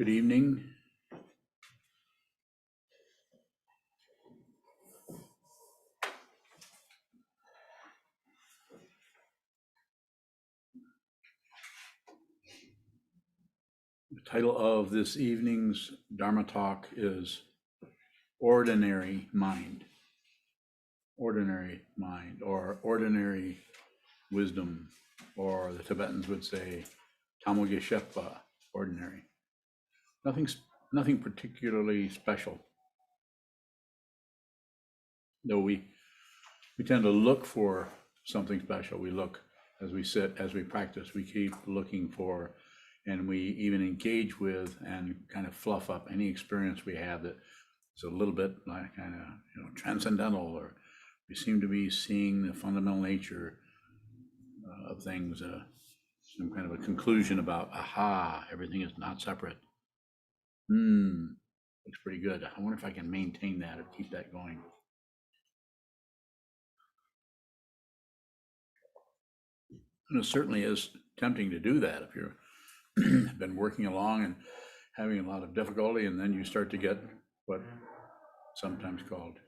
Good evening. The title of this evening's Dharma talk is Ordinary Mind. Ordinary mind, or ordinary wisdom, or the Tibetans would say Tamogeshepa, ordinary. Nothing particularly special. Though we tend to look for something special. We look as we sit, as we practice, we keep looking for, and we even engage with and kind of fluff up any experience we have that is a little bit like kind of transcendental, or we seem to be seeing the fundamental nature of things, some kind of a conclusion about, aha, everything is not separate. Looks pretty good. I wonder if I can maintain that or keep that going. And it certainly is tempting to do that if you're been working along and having a lot of difficulty, and then you start to get what sometimes called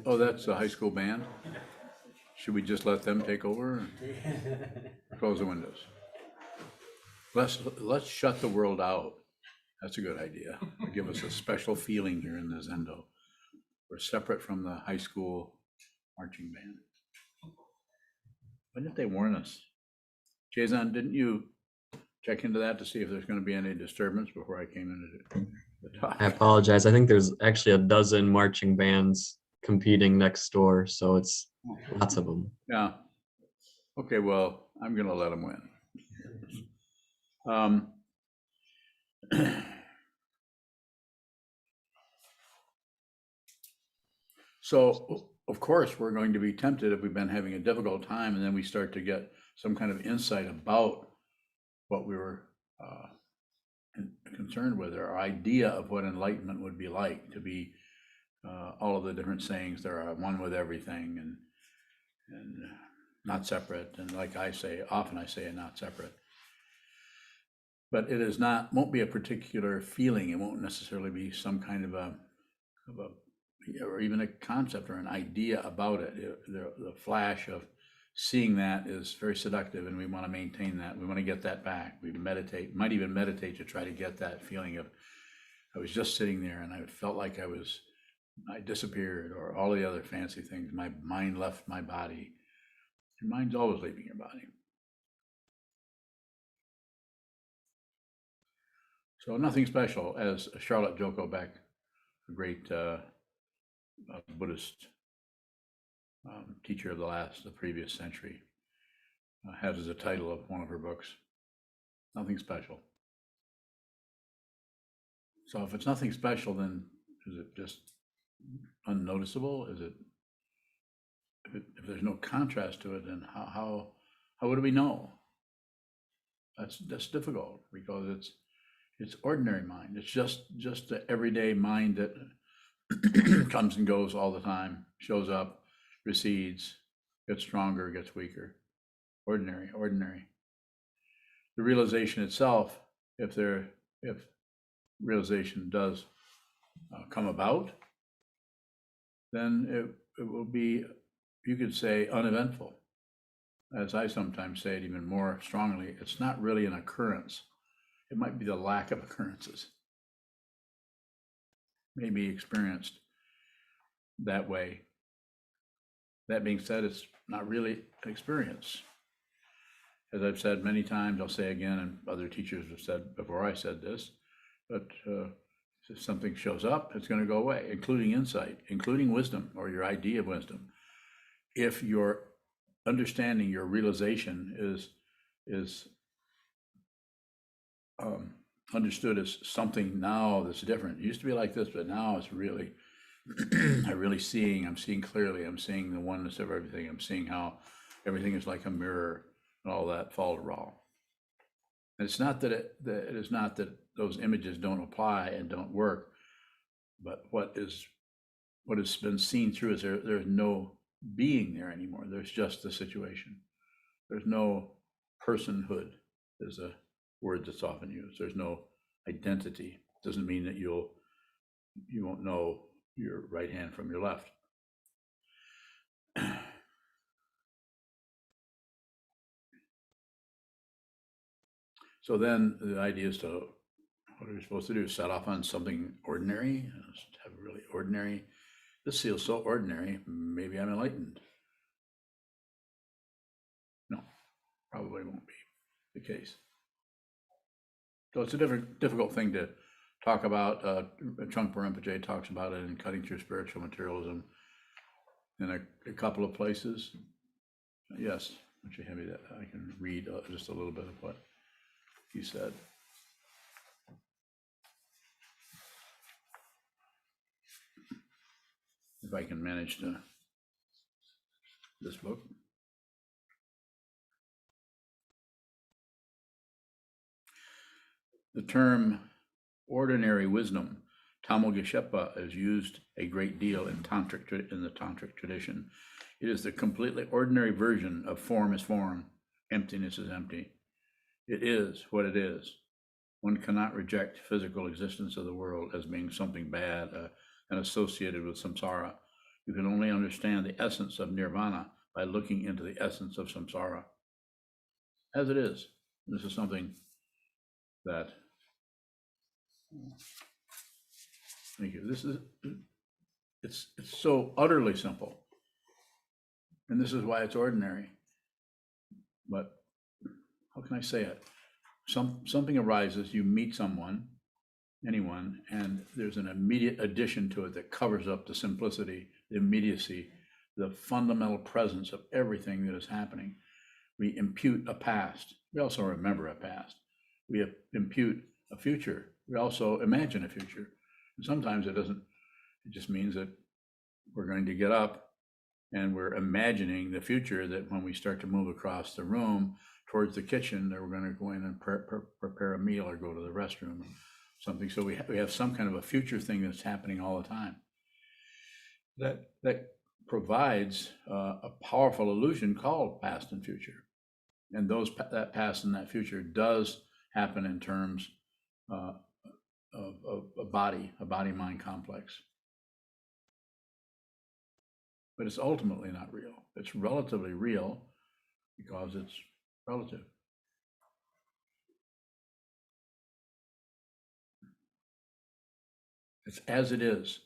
oh, that's the high school band. Should we just let them take over? Close the windows. Let's shut the world out. That's a good idea. It'll give us a special feeling here in the Zendo. We're separate from the high school marching band. Why didn't they warn us? Jason, didn't you check into that to see if there's going to be any disturbance before I came into the talk? I apologize. I think there's actually a dozen marching bands competing next door, so it's lots of them. Yeah. Okay, well, I'm going to let them win. So, of course, we're going to be tempted if we've been having a difficult time, and then we start to get some kind of insight about what we were concerned with, or our idea of what enlightenment would be like, to be all of the different sayings there are, one with everything, and not separate. And like I say, often I say not separate. But it is not, won't be a particular feeling. It won't necessarily be some kind of a or even a concept or an idea about it. The flash of seeing that is very seductive, and we want to maintain that. We want to get that back. We might even meditate to try to get that feeling of, I was just sitting there and I felt like I disappeared, or all the other fancy things. My mind left my body. Your mind's always leaving your body. So nothing special, as Charlotte Joko Beck, a great Buddhist teacher of the previous century, has as a title of one of her books, nothing special. So if it's nothing special, then is it just unnoticeable? Is it, if there's no contrast to it, then how would we know? That's difficult, because it's ordinary mind. It's just the everyday mind that comes and goes all the time, shows up, recedes, gets stronger, gets weaker. Ordinary. The realization itself, if realization does come about, then it will be, you could say, uneventful. As I sometimes say it even more strongly, it's not really an occurrence. It might be the lack of occurrences. May be experienced that way. That being said, it's not really an experience. As I've said many times, I'll say again, and other teachers have said before I said this, but if something shows up, it's going to go away, including insight, including wisdom, or your idea of wisdom. If your understanding, your realization is understood as something now that's different. It used to be like this, but now it's really, I'm seeing clearly, I'm seeing the oneness of everything. I'm seeing how everything is like a mirror, and all that fall to raw. And it's not that it is not that those images don't apply and don't work, but what has been seen through is there's no being there anymore. There's just the situation. There's no personhood. There's a word that's often used. There's no identity. Doesn't mean that you won't know your right hand from your left. So then the idea is to, what are we supposed to do? Set off on something ordinary? Have a really ordinary, this feels so ordinary, maybe I'm enlightened. No, probably won't be the case. So it's a difficult thing to talk about. Trungpa Rinpoche talks about it in Cutting Through Spiritual Materialism in a couple of places. Yes, would you have me that I can read just a little bit of what he said. If I can manage to this book. The term ordinary wisdom, Tamil-Geshepa, is used a great deal in the Tantric tradition. It is the completely ordinary version of form is form, emptiness is empty. It is what it is. One cannot reject physical existence of the world as being something bad and associated with samsara. You can only understand the essence of nirvana by looking into the essence of samsara. As it is. This is something that, thank you. This is, it's so utterly simple. And this is why it's ordinary. But how can I say it? Something arises, you meet someone, anyone, and there's an immediate addition to it that covers up the simplicity, the immediacy, the fundamental presence of everything that is happening. We impute a past. We also remember a past. We impute a future. We also imagine a future. And sometimes it doesn't, it just means that we're going to get up and we're imagining the future, that when we start to move across the room towards the kitchen, that we're going to go in and prepare a meal or go to the restroom or something. So we have some kind of a future thing that's happening all the time. That provides a powerful illusion called past and future. And that past and that future does happen in terms of a body-mind complex. But it's ultimately not real. It's relatively real because it's relative. It's as it is.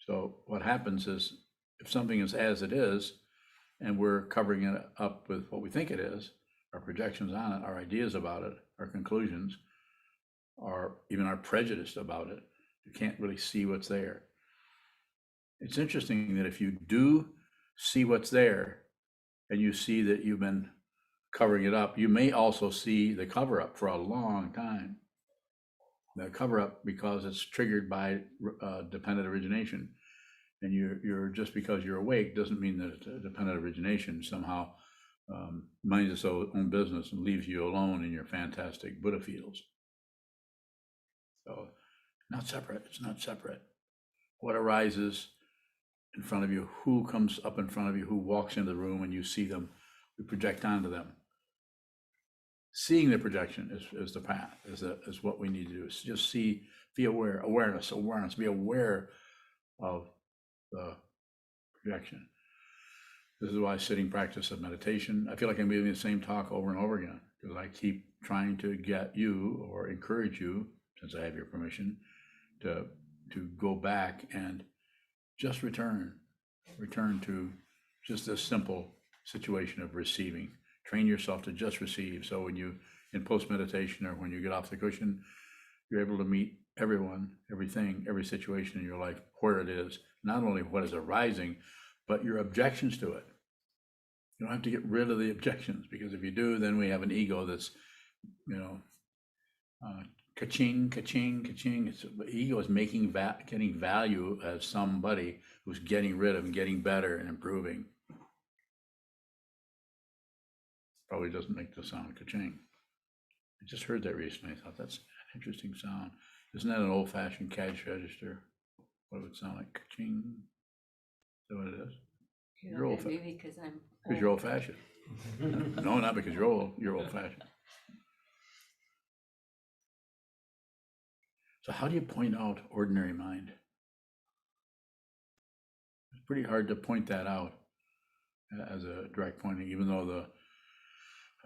So what happens is, if something is as it is, and we're covering it up with what we think it is, our projections on it, our ideas about it, our conclusions, or even our prejudice about it, you can't really see what's there. It's interesting that if you do see what's there and you see that you've been covering it up, you may also see the cover up for a long time. The cover up because it's triggered by dependent origination. And you're just because you're awake doesn't mean that dependent origination somehow minds its own business and leaves you alone in your fantastic Buddha fields. So not separate, it's not separate. What arises in front of you, who comes up in front of you, who walks into the room and you see them, you project onto them. Seeing the projection is the path, is what we need to do. Is just see, be aware, awareness, be aware of the projection. This is why sitting practice of meditation, I feel like I'm giving the same talk over and over again, because I keep trying to get you or encourage you, since I have your permission, to go back and just return to just this simple situation of receiving. Train yourself to just receive. So when you, in post-meditation or when you get off the cushion, you're able to meet everyone, everything, every situation in your life, where it is, not only what is arising, but your objections to it. You don't have to get rid of the objections, because if you do, then we have an ego that's, ka-ching, ka-ching, ka-ching. The ego is getting value as somebody who's getting rid of and getting better and improving. Probably doesn't make the sound ka-ching. I just heard that recently. I thought that's an interesting sound. Isn't that an old-fashioned cash register? What it would sound like? Ka-ching. Is that what it is? You're old Maybe because I'm because you're old-fashioned. No, not because you're old. You're old-fashioned. So how do you point out ordinary mind? It's pretty hard to point that out as a direct pointing, even though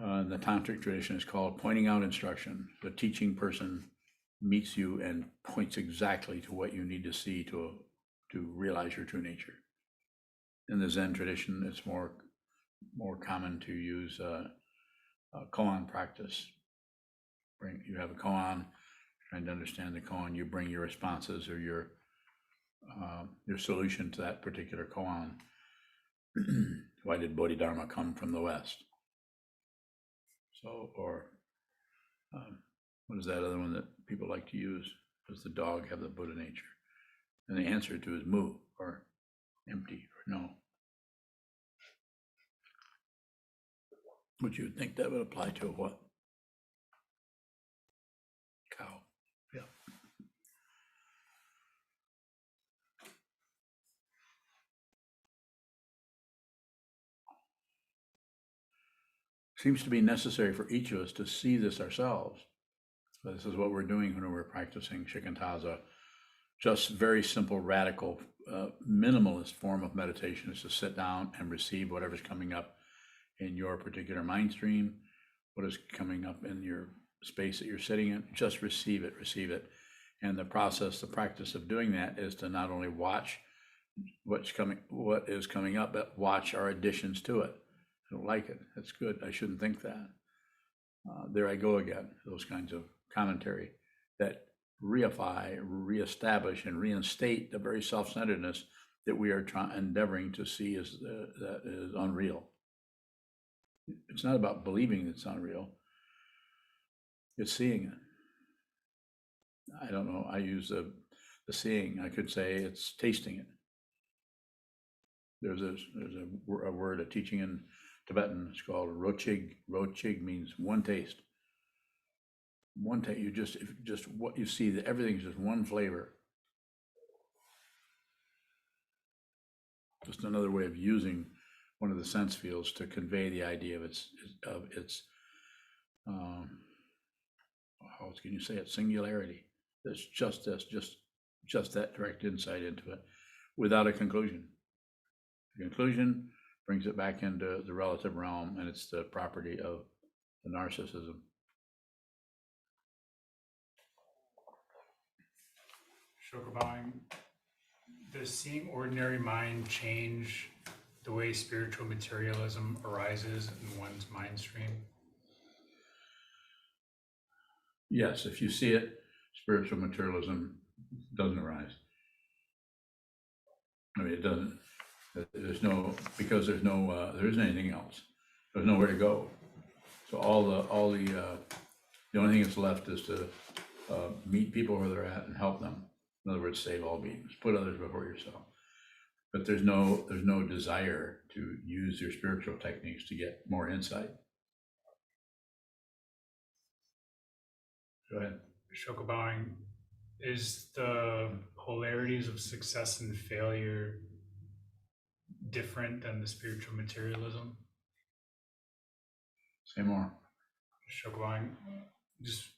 the tantric tradition is called pointing out instruction. The teaching person meets you and points exactly to what you need to see to realize your true nature. In the Zen tradition, it's more common to use koan practice. You have a koan, trying to understand the koan, you bring your responses or your solution to that particular koan. Why did Bodhidharma come from the West? So, or what is that other one that people like to use? Does the dog have the Buddha nature? And the answer to is mu, or empty, or no. Would you think that would apply to a what? Cow. Yeah. Seems to be necessary for each of us to see this ourselves. So this is what we're doing when we're practicing shikantaza. Just very simple, radical, minimalist form of meditation is to sit down and receive whatever's coming up in your particular mind stream, what is coming up in your space that you're sitting in. Just receive it. And the practice of doing that is to not only watch what is coming up, but watch our additions to it. I don't like it. That's good. I shouldn't think that. There I go again. Those kinds of commentary that reestablish, and reinstate the very self-centeredness that we are endeavoring to see that is unreal. It's not about believing it's unreal. It's seeing it. I don't know. I use the seeing. I could say it's tasting it. There's a word, a teaching in Tibetan. It's called rochig. Rochig means one taste. One taste. You just what you see. That everything's just one flavor. Just another way of using one of the sense fields to convey the idea of its how can you say it, singularity. There's just that direct insight into it without a conclusion. The conclusion brings it back into the relative realm, and it's the property of the narcissism. Shokabang, does seeing ordinary mind change the way spiritual materialism arises in one's mind stream? Yes, if you see it, spiritual materialism doesn't arise. I mean, it doesn't. There isn't anything else. There's nowhere to go. So the only thing that's left is to meet people where they're at and help them. In other words, save all beings, put others before yourself. But there's no desire to use your spiritual techniques to get more insight. Go ahead. Shokabang, is the polarities of success and failure different than the spiritual materialism? Say more. Shokabang, does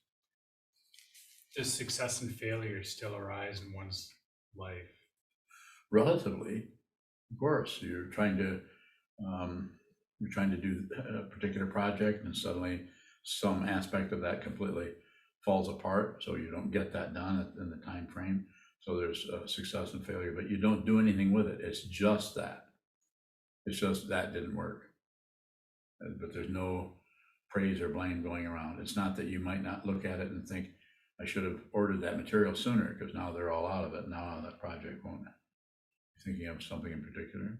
success and failure still arise in one's life? Relatively, of course. You're trying to do a particular project, and suddenly some aspect of that completely falls apart, so you don't get that done in the time frame. So there's success and failure, but you don't do anything with it. It's just that didn't work. But there's no praise or blame going around. It's not that you might not look at it and think, I should have ordered that material sooner, because now they're all out of it. Now that project won't. You thinking of something in particular?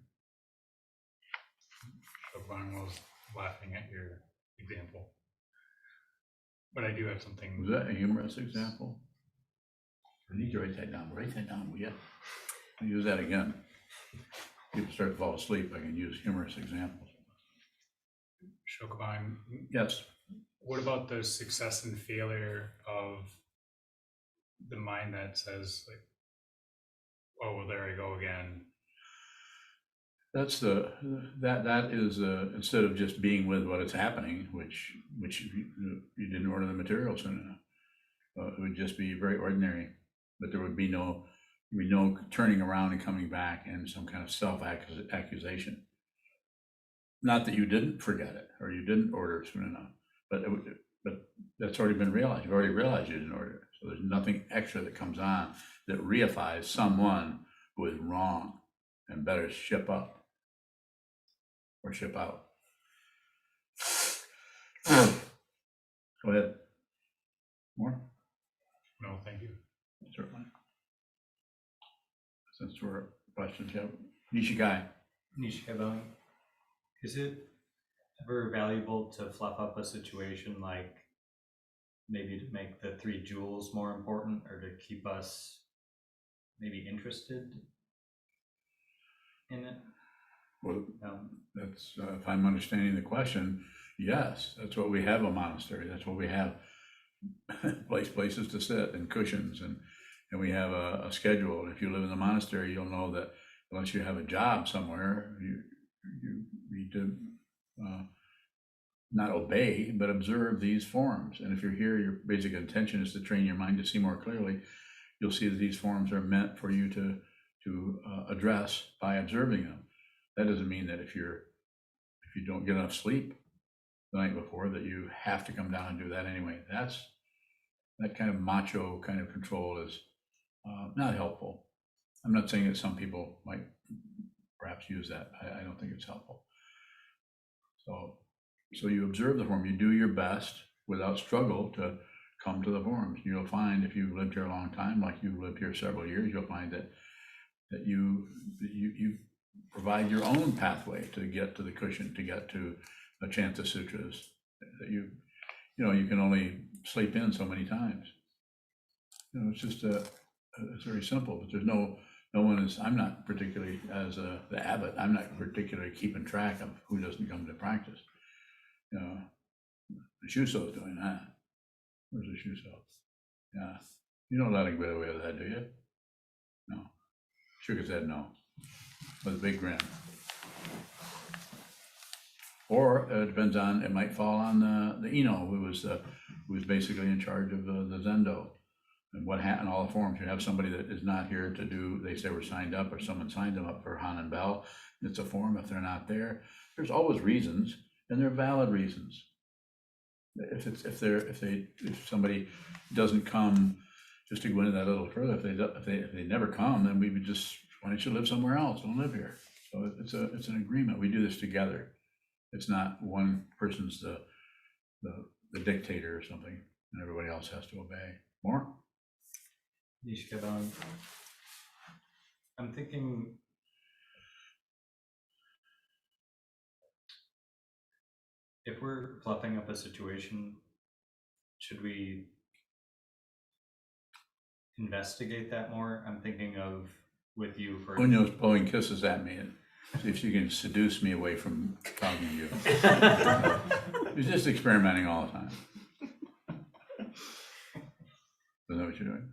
Shokabang was laughing at your example. But I do have something. Was that a humorous example? I need to write that down. Write that down, will you? I'll use that again. People start to fall asleep, I can use humorous examples. Shokabang, Yes. what about the success and failure of the mind that says, like, oh, well, there I go again? that is, instead of just being with what is happening, which you didn't order the material soon enough. It would just be very ordinary, but there would be no turning around and coming back and some kind of self-accusation. Not that you didn't forget it or you didn't order it soon enough, but that's already been realized. You've already realized you didn't order it. So there's nothing extra that comes on that reifies someone who is wrong and better ship up or ship out. Go ahead. More? No, thank you. Certainly. Since we're questions, yeah. Nishikai. Nishikabone, is it ever valuable to fluff up a situation, like maybe to make the 3 jewels more important or to keep us maybe interested in it? Well, that's, if I'm understanding the question, yes, that's what we have a monastery. That's what we have places to sit and cushions, and we have a schedule. And if you live in the monastery, you'll know that unless you have a job somewhere, you need to not obey, but observe these forms. And if you're here, your basic intention is to train your mind to see more clearly. You'll see that these forms are meant for you to address by observing them. That doesn't mean that if you don't get enough sleep the night before, that you have to come down and do that anyway. That kind of macho kind of control is not helpful. I'm not saying that some people might perhaps use that. I don't think it's helpful. So you observe the form, you do your best without struggle to come to the forms. You'll find, if you've lived here a long time, like you've lived here several years, you'll find that you provide your own pathway to get to the cushion, to get to the Chanta Sutras. That you can only sleep in so many times. It's just it's very simple. But there's no one is. I'm not particularly, as the abbot, I'm not particularly keeping track of who doesn't come to practice. The Shuso is doing that. Where's the Shuso? Yeah, you don't let him get away with that, do you? No. Shook his head no, with a big grin. Or it depends on, it might fall on the Ino, who was basically in charge of the Zendo. And what happened, all the forms, you have somebody that is not here to do, they say we're signed up, or someone signed them up for Han and Bell. It's a form. If they're not there, there's always reasons, and they're valid reasons. If somebody doesn't come, just to go into that a little further, if they never come, then we would just, why don't you live somewhere else? Don't live here. So it's an agreement. We do this together. It's not one person's the dictator or something, and everybody else has to obey. More? Nishikabone, I'm thinking, if we're fluffing up a situation, should we investigate that more? I'm thinking of with you for Unyo's blowing kisses at me and see if she can seduce me away from talking to you. She's just experimenting all the time. Isn't that what you're doing?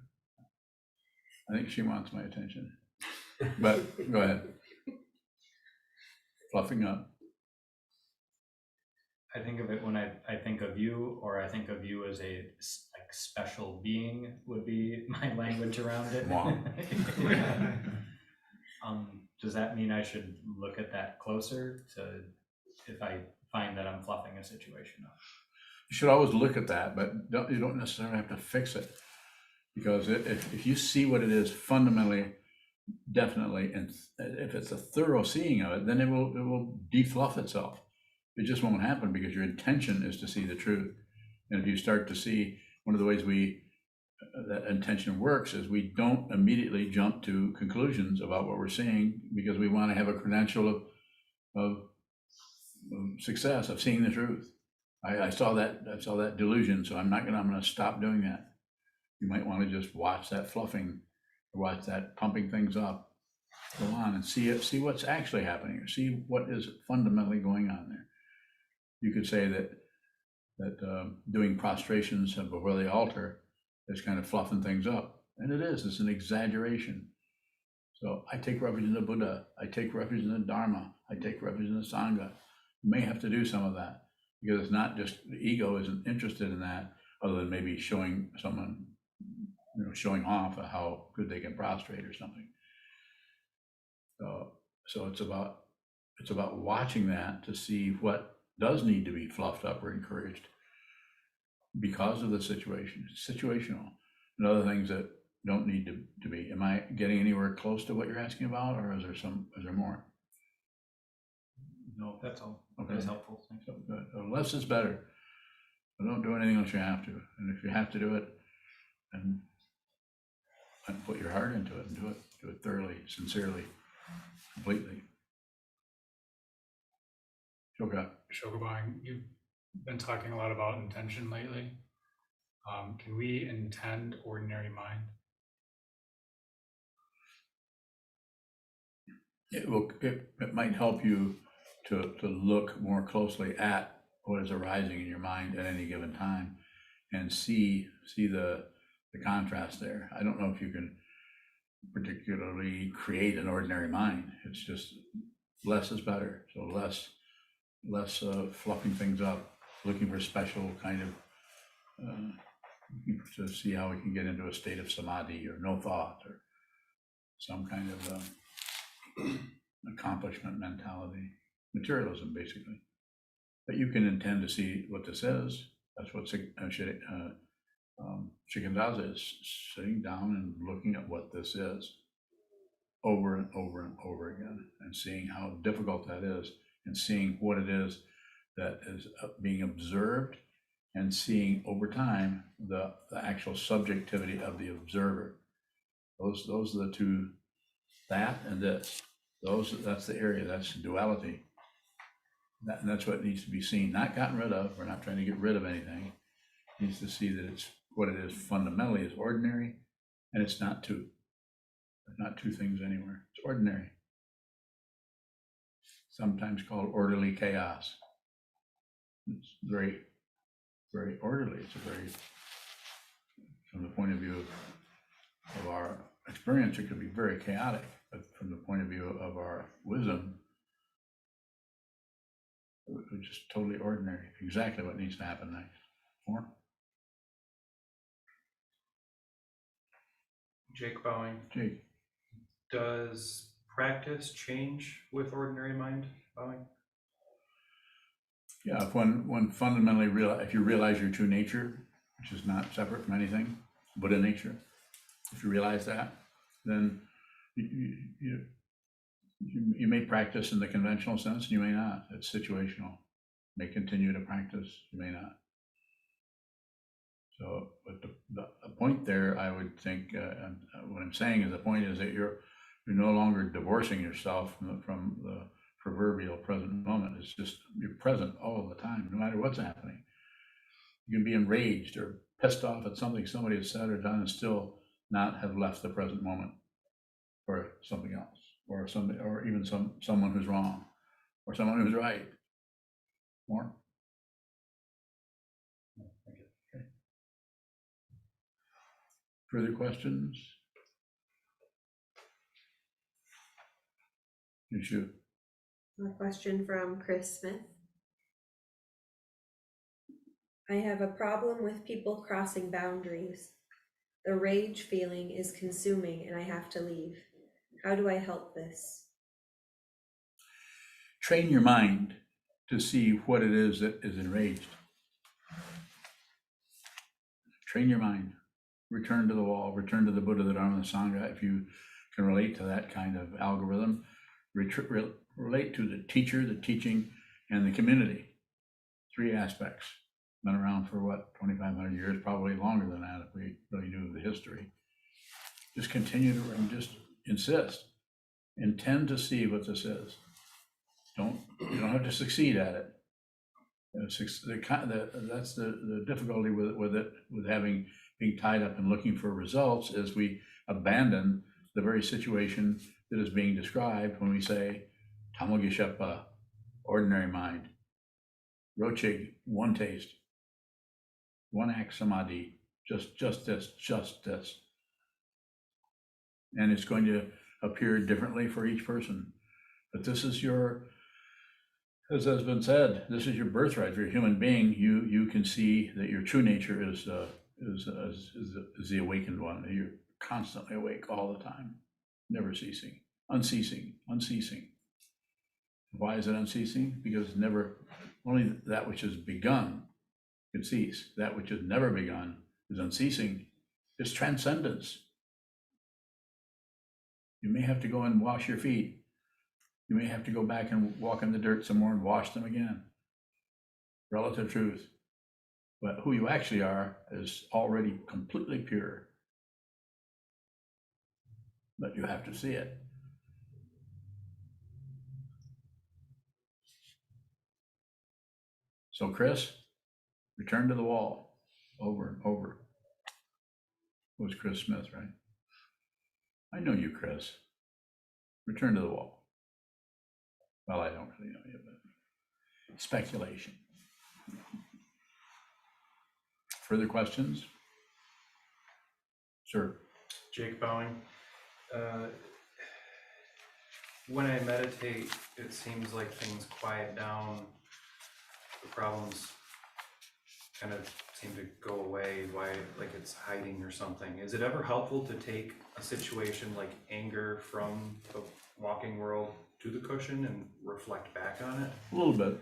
I think she wants my attention. But go ahead. Fluffing up. I think of it when I think of you, or I think of you as a special being would be my language around it. Wow. Does that mean I should look at that closer to if I find that I'm fluffing a situation up? You should always look at that, but you don't necessarily have to fix it. Because if you see what it is fundamentally, definitely, and if it's a thorough seeing of it, then it will defluff itself. It just won't happen because your intention is to see the truth. And if you start to see, one of the ways that intention works is we don't immediately jump to conclusions about what we're seeing, because we want to have a credential of success, of seeing the truth. I saw that delusion, so I'm going to stop doing that. You might want to just watch that fluffing, or watch that pumping things up, go on and see what's actually happening, or see what is fundamentally going on there. You could say that doing prostrations before the altar is kind of fluffing things up, and it is. It's an exaggeration. So I take refuge in the Buddha, I take refuge in the Dharma, I take refuge in the Sangha. You may have to do some of that, because it's not just, the ego isn't interested in that, other than maybe showing someone, showing off of how good they can prostrate or something. So it's about watching that to see what does need to be fluffed up or encouraged because of the situation. It's situational, and other things that don't need to be. Am I getting anywhere close to what you're asking about, or is there more? No, that's all. Okay. That's helpful. Thanks. So good. Less is better. But don't do anything unless you have to. And if you have to do it, then put your heart into it and do it thoroughly, sincerely, completely. Okay. Shokubang, you've been talking a lot about intention lately. Can we intend ordinary mind? It might help you to look more closely at what is arising in your mind at any given time and see the contrast there. I don't know if you can particularly create an ordinary mind. It's just less is better. So less fluffing things up, looking for special kind of to see how we can get into a state of samadhi or no thought or some kind of accomplishment mentality, materialism basically. But you can intend to see what this is. That's what Shikantaza is, sitting down and looking at what this is over and over and over again, and seeing how difficult that is, and seeing what it is that is being observed, and seeing over time the actual subjectivity of the observer. Those are the two, that and this. That's the area, that's duality. And that's what needs to be seen, not gotten rid of. We're not trying to get rid of anything. It needs to see that it's what it is fundamentally is ordinary, and it's not two. There's not two things anywhere. It's ordinary. Sometimes called orderly chaos. It's very, very orderly. It's a very, from the point of view of our experience, it could be very chaotic, but from the point of view of our wisdom, it's just totally ordinary. Exactly what needs to happen next. More? Jake Bowing, Jake. does practice change with ordinary mind, Bowing? Yeah, if one fundamentally if you realize your true nature, which is not separate from anything, Buddha nature, if you realize that, then you may practice in the conventional sense, and you may not. It's situational. You may continue to practice, you may not. So, but the point there, I would think, what I'm saying is the point is that you're no longer divorcing yourself from the proverbial present moment. It's just you're present all the time, no matter what's happening. You can be enraged or pissed off at something somebody has said or done and still not have left the present moment for something else, or somebody, or even someone who's wrong, or someone who's right. More? Okay. Further questions? You should. A question from Chris Smith. I have a problem with people crossing boundaries. The rage feeling is consuming and I have to leave. How do I help this? Train your mind to see what it is that is enraged. Train your mind. Return to the wall, return to the Buddha, the Dharma, the Sangha. If you can relate to that kind of algorithm, relate to the teacher, the teaching, and the community. Three aspects. Been around for what, 2,500 years, probably longer than that if we really knew the history. Just continue to and just insist. Intend to see what this is. You don't have to succeed at it. That's the difficulty with it, with being tied up and looking for results, is we abandon the very situation that is being described when we say Tamagishepa, ordinary mind, Rochig, one taste, one act samadhi, just this. And it's going to appear differently for each person. But this is your, as has been said, this is your birthright. If you're a human being, you can see that your true nature is the awakened one. You're constantly awake all the time, never ceasing, unceasing. Why is it unceasing? Because never, only that which has begun can cease. That which has never begun is unceasing. It's transcendence. You may have to go and wash your feet. You may have to go back and walk in the dirt some more and wash them again. Relative truth. But who you actually are is already completely pure. But you have to see it. So Chris, return to the wall over and over. It was Chris Smith, right? I know you, Chris. Return to the wall. Well, I don't really know you, but speculation. Further questions? Sir. Jake Bowing. When I meditate, it seems like things quiet down. The problems kind of seem to go away, why, like it's hiding or something. Is it ever helpful to take a situation like anger from the walking world to the cushion and reflect back on it? A little bit.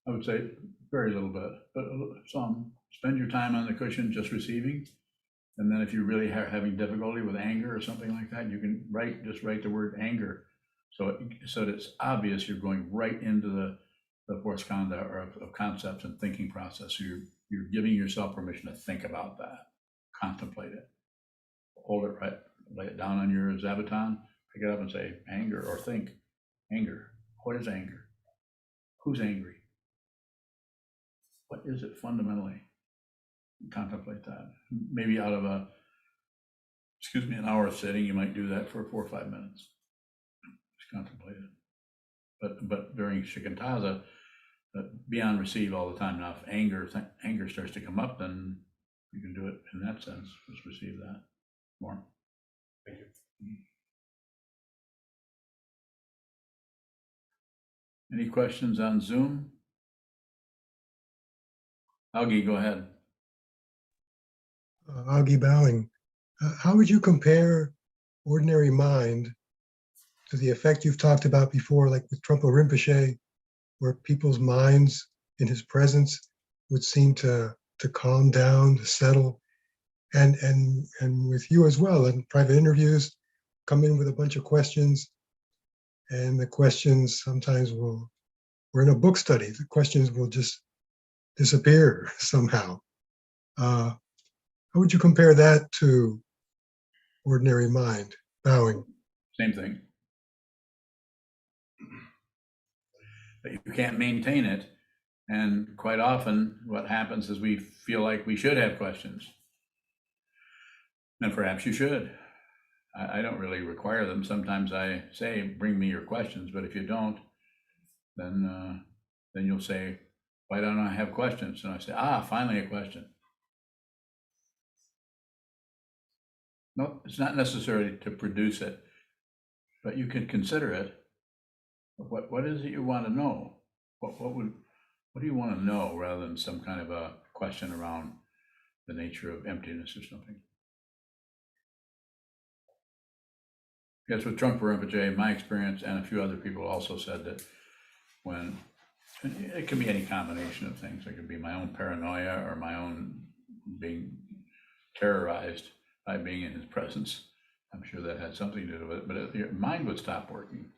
I would say very little bit, but some. Spend your time on the cushion just receiving. And then if you're really having difficulty with anger or something like that, you can just write the word anger. So that it's obvious you're going right into the fourth skanda or of concepts and thinking process. So you're giving yourself permission to think about that, contemplate it, hold it right, lay it down on your zabuton, pick it up and say anger, or think anger. What is anger? Who's angry? What is it fundamentally? Contemplate that. Maybe out of an hour of sitting, you might do that for 4 or 5 minutes. Just contemplate it. But during shikantaza, be on receive all the time. Now, if anger starts to come up, then you can do it in that sense. Just receive that more. Thank you. Any questions on Zoom? Augie, go ahead. Augie Bowing, how would you compare ordinary mind to the effect you've talked about before, like with Trungpa Rinpoche, where people's minds in his presence would seem to calm down, to settle, and with you as well in private interviews, come in with a bunch of questions, and the questions sometimes we're in a book study, the questions will just disappear somehow. How would you compare that to ordinary mind, Bowing? Same thing. But you can't maintain it. And quite often what happens is we feel like we should have questions. And perhaps you should. I don't really require them. Sometimes I say, bring me your questions, but if you don't, then you'll say, why don't I have questions? And I say, finally a question. No, it's not necessary to produce it, but you can consider it. What is it you want to know? What do you want to know, rather than some kind of a question around the nature of emptiness or something? Yes, with Trungpa Rinpoche, my experience, and a few other people also said that when, it can be any combination of things. It could be my own paranoia or my own being terrorized by being in his presence. I'm sure that had something to do with it, but your mind would stop working.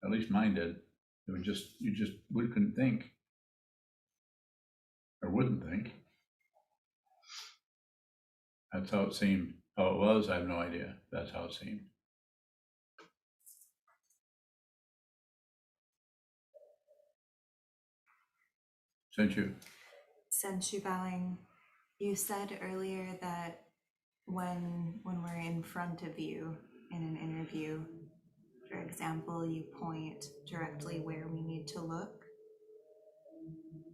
At least mine did. It would you just couldn't think, or wouldn't think. That's how it seemed. How it was, I have no idea. That's how it seemed. Sensu Bowing, you said earlier that when we're in front of you in an interview, for example, you point directly where we need to look.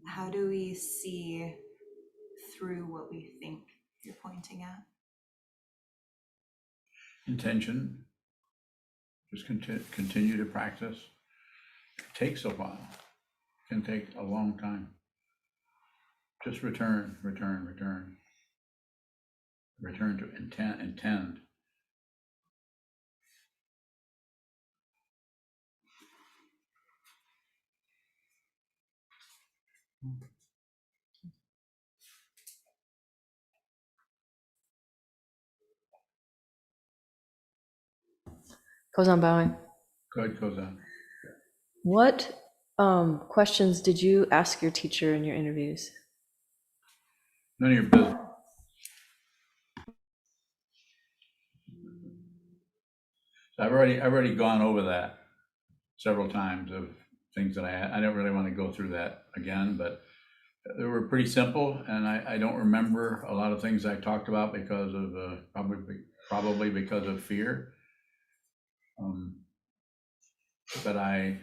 How do we see through what we think you're pointing at? intention, just continue to practice. It takes a while, it can take a long time. Just return to intend. Kozan bowing. Good, Sokuzan. What questions did you ask your teacher in your interviews? None of your business. I've already gone over that several times of things that I don't really want to go through that again, but they were pretty simple, and I don't remember a lot of things I talked about because of probably because of fear. But I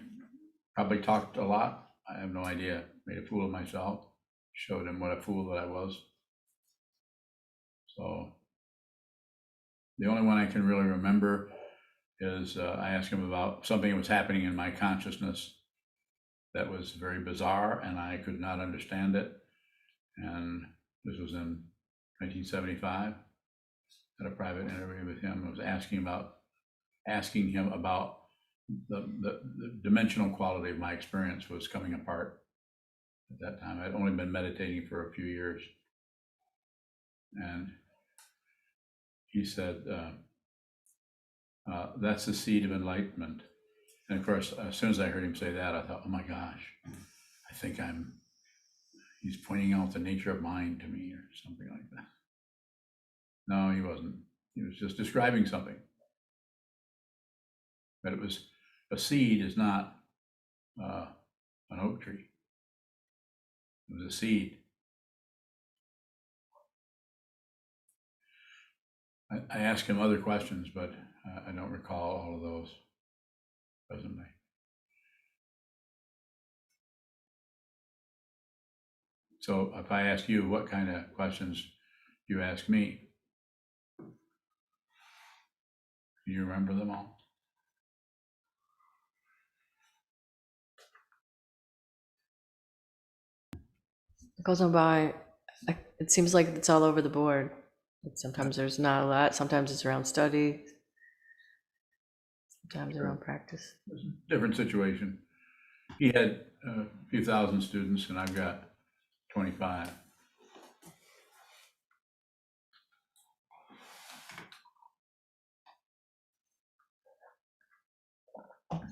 probably talked a lot. I have no idea. Made a fool of myself. Showed him what a fool that I was. So the only one I can really remember is I asked him about something that was happening in my consciousness that was very bizarre, and I could not understand it. And this was in 1975. Had a private interview with him. I was asking him about the dimensional quality of my experience was coming apart at that time. I'd only been meditating for a few years. And he said, that's the seed of enlightenment. And of course, as soon as I heard him say that, I thought, oh my gosh, I think he's pointing out the nature of mind to me or something like that. No, he wasn't. He was just describing something. But it was, a seed is not an oak tree. It was a seed. I asked him other questions, but I don't recall all of those presently. So if I ask you, what kind of questions you ask me? Do you remember them all? Kozan bowing. It seems like it's all over the board. Sometimes there's not a lot. Sometimes it's around study. Sometimes around practice. It's a different situation. He had a few thousand students, and I've got 25.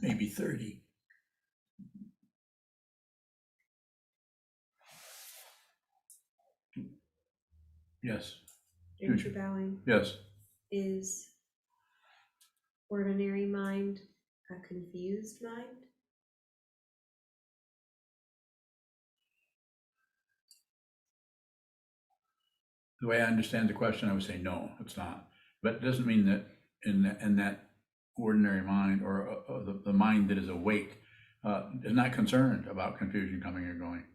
Maybe 30. Yes, Future bowing. yes. Is ordinary mind a confused mind? The way I understand the question, I would say no, it's not. But it doesn't mean that in that ordinary mind or the mind that is awake is not concerned about confusion coming or going.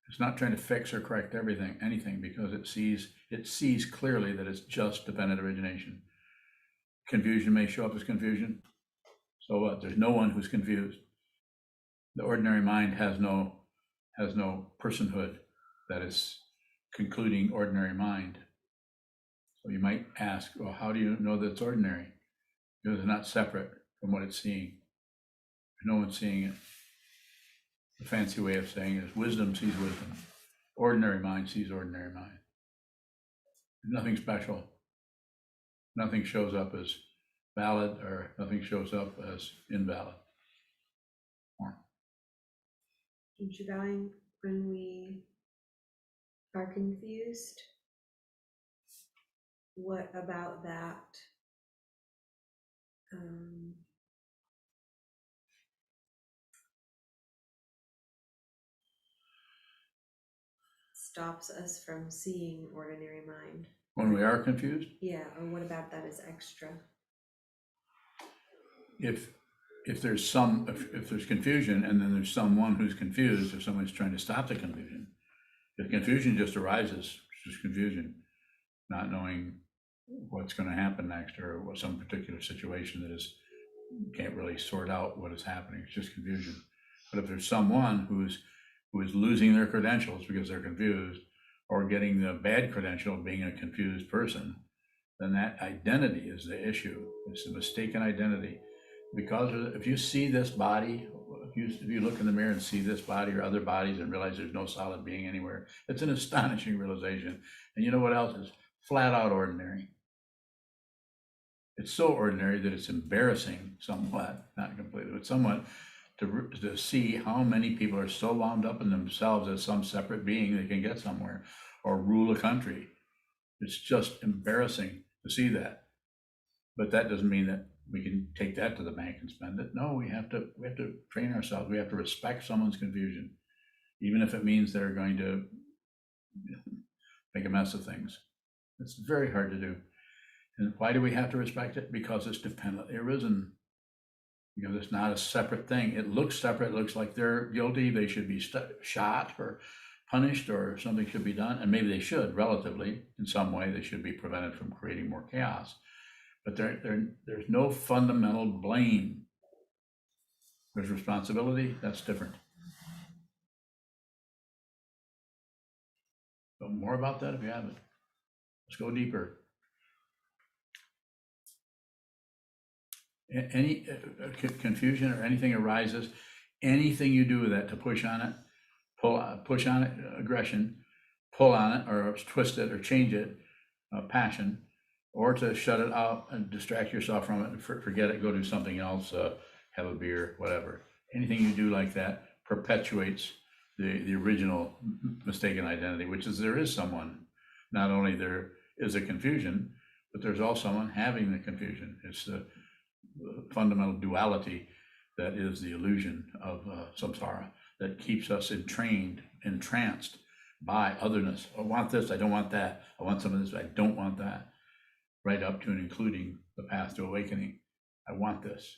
It's not trying to fix or correct anything, because it sees clearly that it's just dependent origination. Confusion may show up as confusion. So what? There's no one who's confused. The ordinary mind has no personhood that is concluding ordinary mind. So you might ask, well, how do you know that it's ordinary? Because it's not separate from what it's seeing. No one's seeing it. The fancy way of saying it is wisdom sees wisdom. Ordinary mind sees ordinary mind. Nothing special. Nothing shows up as valid or nothing shows up as invalid. Future bowing, when we are confused, what about that stops us from seeing ordinary mind? When we are confused? Yeah, or what about that is extra? If there's confusion and then there's someone who's confused, or someone's trying to stop the confusion. If confusion just arises, it's just confusion, not knowing what's going to happen next, or what some particular situation that is can't really sort out what is happening. It's just confusion. But if there's someone who is losing their credentials because they're confused, or getting the bad credential of being a confused person, then that identity is the issue. It's a mistaken identity. Because if you see this body, if you look in the mirror and see this body or other bodies and realize there's no solid being anywhere, it's an astonishing realization. And you know what else is flat out ordinary? It's so ordinary that it's embarrassing somewhat, not completely, but somewhat, to see how many people are so wound up in themselves as some separate being that can get somewhere or rule a country. It's just embarrassing to see that. But that doesn't mean that we can take that to the bank and spend it. No, we have to train ourselves. We have to respect someone's confusion, even if it means they're going to make a mess of things. It's very hard to do. And why do we have to respect it? Because it's dependently arisen. Because it's not a separate thing. It looks separate. It looks like they're guilty. They should be shot or punished, or something should be done. And maybe they should, relatively, in some way. They should be prevented from creating more chaos. But there's no fundamental blame. There's responsibility. That's different. So more about that if you haven't. Let's go deeper. Any confusion or anything arises, anything you do with that to push on it, push on it, aggression, pull on it or twist it or change it, passion, or to shut it out and distract yourself from it and forget it, go do something else, have a beer, whatever. Anything you do like that perpetuates the original mistaken identity, which is there is someone. Not only there is a confusion, but there's also someone having the confusion. It's the fundamental duality that is the illusion of samsara that keeps us entranced by otherness. I want this, I don't want that. I want some of this, I don't want that. Right up to and including the path to awakening. I want this.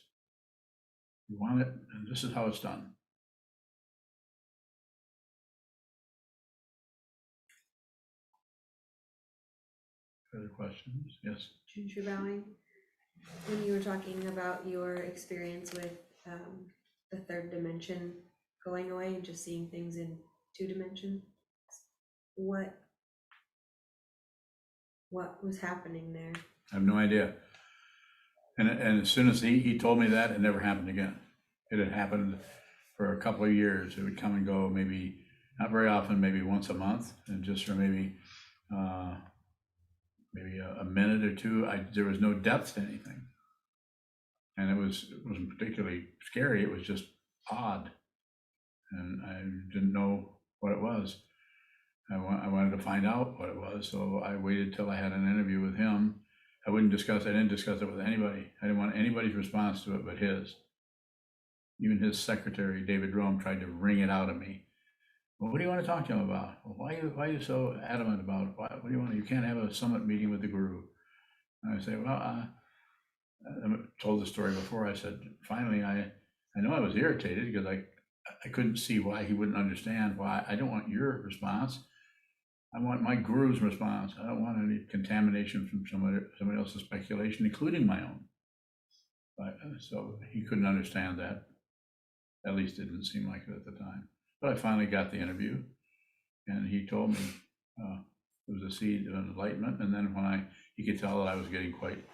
You want it, and this is how it's done. Further questions? Yes. Junshu bowing. When you were talking about your experience with the third dimension going away and just seeing things in 2 dimensions, what was happening there? I have no idea. And as soon as he told me that, it never happened again. It had happened for a couple of years. It would come and go, maybe not very often, maybe once a month, and just for maybe a minute or two. There was no depth to anything, and it wasn't particularly scary. It was just odd, and I didn't know what it was. I wanted to find out what it was, so I waited till I had an interview with him. I didn't discuss it with anybody. I didn't want anybody's response to it but his. Even his secretary, David Rome, tried to wring it out of me. Well, what do you want to talk to him about? Well, why are you so adamant about it? What do you want? You can't have a summit meeting with the guru. And I say, well, I told the story before. I said, finally, I know I was irritated because I couldn't see why he wouldn't understand why. I don't want your response. I want my guru's response. I don't want any contamination from somebody else's speculation, including my own. But, so he couldn't understand that. At least it didn't seem like it at the time. But I finally got the interview, and he told me it was a seed of enlightenment. And then when he could tell that I was getting quite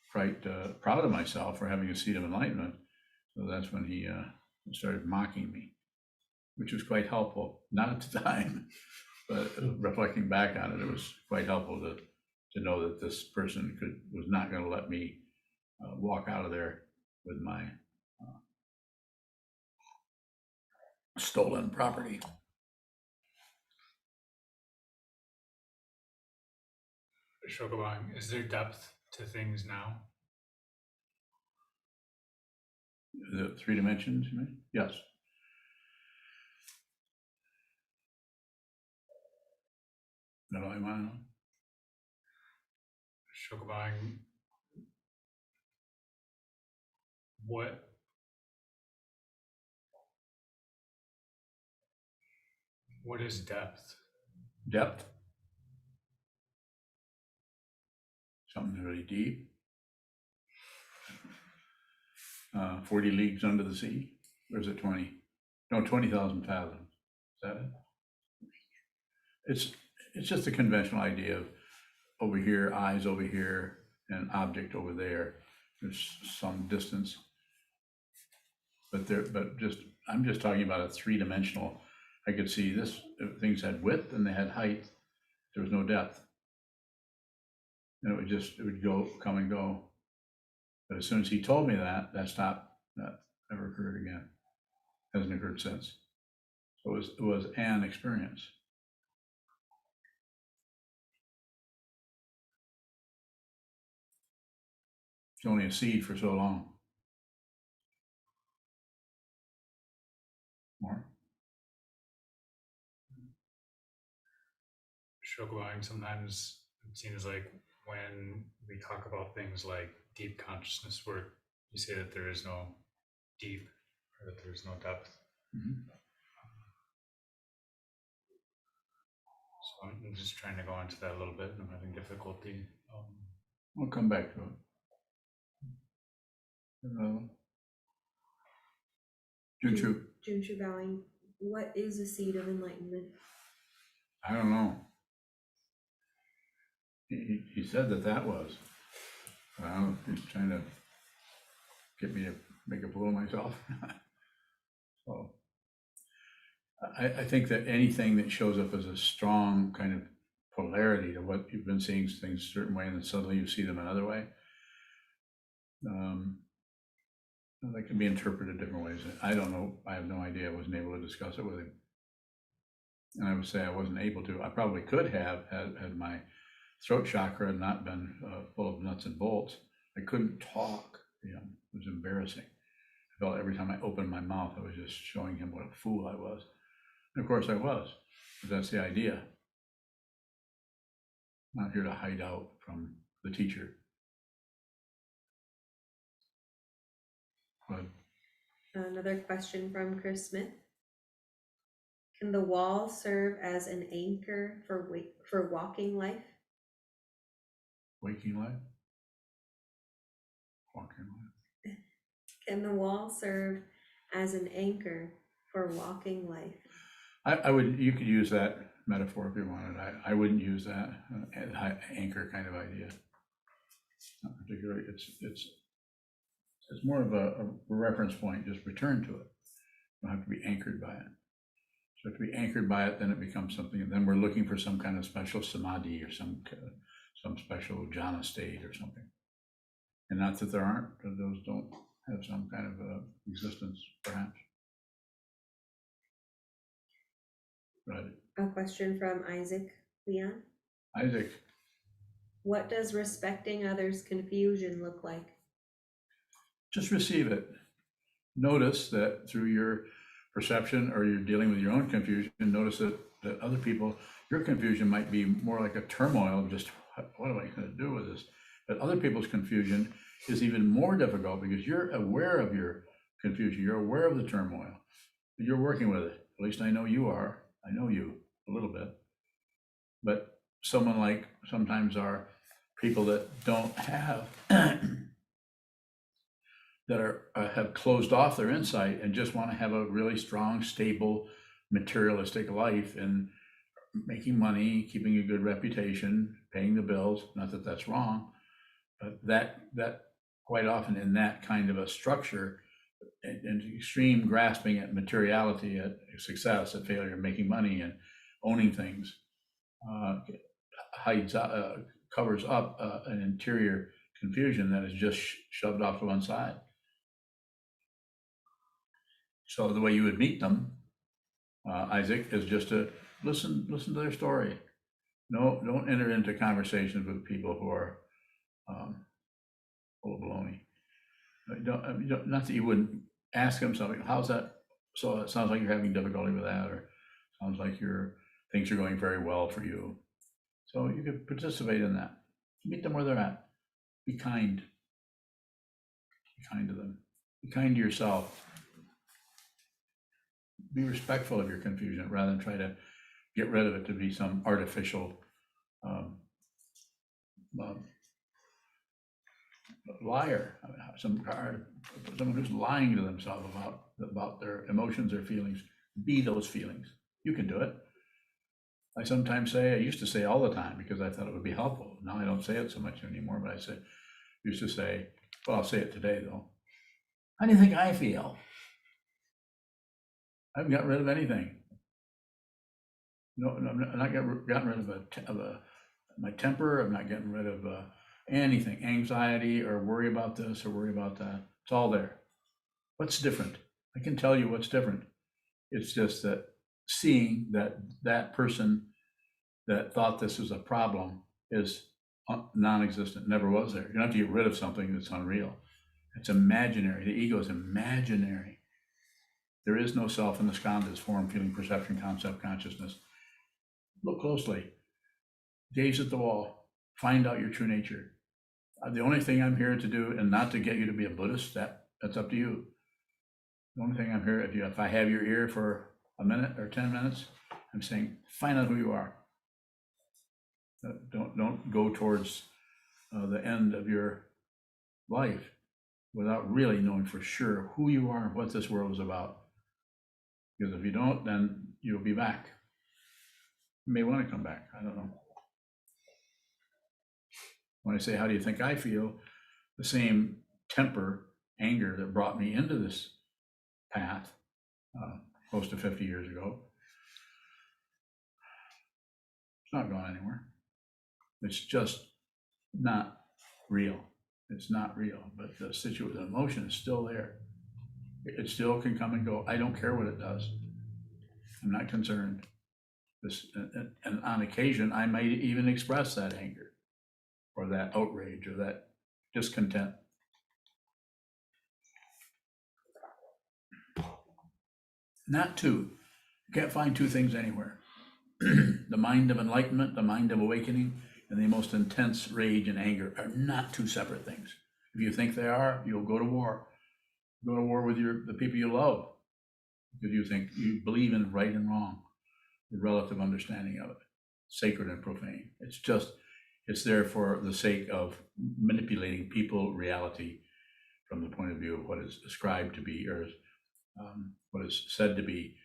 proud of myself for having a seed of enlightenment. So that's when he started mocking me, which was quite helpful. Not at the time, but reflecting back on it, it was quite helpful to know that this person was not going to let me walk out of there with my stolen property. Shokubang, is there depth to things now? The 3 dimensions, you mean? Yes. No, I mind. Shokubang, what is depth? Depth. something really deep. 40 leagues under the sea, or is it 20? No, 20,000 fathoms. Is that it? It's just a conventional idea of over here, eyes over here, and object over there. There's some distance, but I'm just talking about a three-dimensional. I could see this, things had width and they had height. There was no depth. And it would go, come and go. But as soon as he told me that stopped. That never occurred again. Hasn't occurred since. So it was an experience. It's only a seed for so long. More. Shokubang, sometimes it seems like when we talk about things like deep consciousness, where you say that there is no deep or that there's no depth. Mm-hmm. So I'm just trying to go into that a little bit, and I'm having difficulty. We'll come back to it. Junshu. Junshu bowing. What is the seed of enlightenment? I don't know. He said that was. He's trying to get me to make a fool of myself. So I think that anything that shows up as a strong kind of polarity to what you've been seeing things a certain way, and then suddenly you see them another way, that can be interpreted different ways. I don't know. I have no idea. I wasn't able to discuss it with him. And I would say I wasn't able to. I probably could have had my throat chakra not been full of nuts and bolts. I couldn't talk. It was embarrassing. I felt every time I opened my mouth, I was just showing him what a fool I was. And of course I was, but that's the idea. I'm not here to hide out from the teacher. But Another question from Chris Smith. Can the wall serve as an anchor for walking life? waking life, walking life. Can the wall serve as an anchor for walking life? I would, you could use that metaphor if you wanted. I wouldn't use that anchor kind of idea. Not particularly. It's more of a reference point. Just return to it. You don't have to be anchored by it. So to be anchored by it, then it becomes something. And then we're looking for some kind of special samadhi or some special jhana state or something. And not that there aren't, but those don't have some kind of existence, perhaps. Right. A question from Isaac Leon. Isaac. What does respecting others' confusion look like? Just receive it. Notice that through your perception, or you're dealing with your own confusion, notice that other people, your confusion might be more like a turmoil, just what am I going to do with this? But other people's confusion is even more difficult because you're aware of your confusion. You're aware of the turmoil. You're working with it. At least I know you are. I know you a little bit. But someone like sometimes are people that don't have that are have closed off their insight and just want to have a really strong, stable, materialistic life and making money, keeping a good reputation, paying the bills. Not that that's wrong, but that quite often in that kind of a structure and extreme grasping at materiality, at success, at failure, making money and owning things, covers up an interior confusion that is just shoved off to one side. So the way you would meet them, Isaac, is just to listen to their story. No, don't enter into conversations with people who are full of baloney. Not that you wouldn't ask them something. How's that? So it sounds like you're having difficulty with that, or sounds like things are going very well for you. So you could participate in that. Meet them where they're at. Be kind. Be kind to them. Be kind to yourself. Be respectful of your confusion rather than try to get rid of it to be some artificial liar, someone who's lying to themselves about their emotions or feelings. Be those feelings. You can do it. I sometimes say, I used to say all the time because I thought it would be helpful. Now I don't say it so much anymore, but used to say, well, I'll say it today though. How do you think I feel? I haven't gotten rid of anything. No, I'm not gotten rid of my temper. I'm not getting rid of anything, anxiety or worry about this or worry about that. It's all there. What's different? I can tell you what's different. It's just that seeing that person that thought this was a problem is non-existent, never was there. You don't have to get rid of something that's unreal. It's imaginary. The ego is imaginary. There is no self in the skandhas, form, feeling, perception, concept, consciousness. Look closely. Gaze at the wall. Find out your true nature. The only thing I'm here to do, and not to get you to be a Buddhist, that's up to you. The only thing I'm here, if I have your ear for a minute or 10 minutes, I'm saying, find out who you are. Don't go towards the end of your life without really knowing for sure who you are and what this world is about. Because if you don't, then you'll be back. You may want to come back. I don't know. When I say, how do you think I feel? The same temper, anger that brought me into this path close to 50 years ago, it's not gone anywhere. It's just not real. It's not real, but the situation, the emotion is still there. It still can come and go. I don't care what it does. I'm not concerned. And on occasion, I might even express that anger or that outrage or that discontent. Not two. You can't find two things anywhere. The mind of enlightenment, the mind of awakening, and the most intense rage and anger are not two separate things. If you think they are, you'll go to war. Go to war with the people you love because you believe in right and wrong, the relative understanding of it, sacred and profane. It's there for the sake of manipulating people, reality, from the point of view of what is ascribed to be, or what is said to be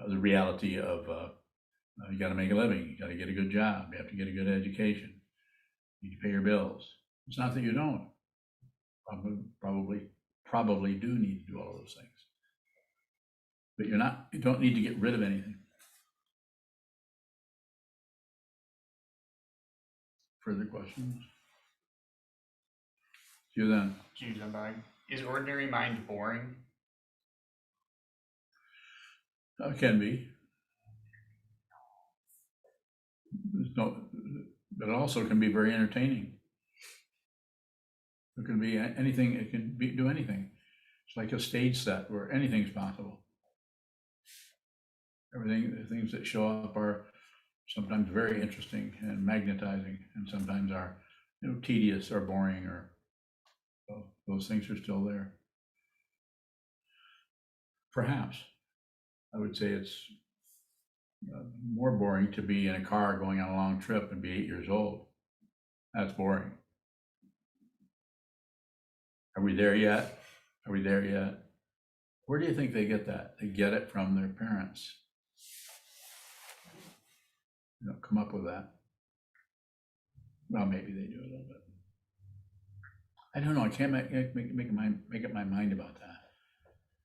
the reality of you got to make a living, you got to get a good job, you have to get a good education, you need to pay your bills. It's not that you don't. Probably do need to do all of those things. But you don't need to get rid of anything. Further questions? See you then. Is ordinary mind boring? It can be. But it also can be very entertaining. It can be anything. It can do anything. It's like a stage set where anything's possible. The things that show up are sometimes very interesting and magnetizing, and sometimes are, tedious or boring, or those things are still there. Perhaps I would say it's more boring to be in a car going on a long trip and be 8 years old. That's boring. Are we there yet? Are we there yet? Where do you think they get that? They get it from their parents. They don't come up with that. Well, maybe they do a little bit. I don't know. I can't make up my mind about that.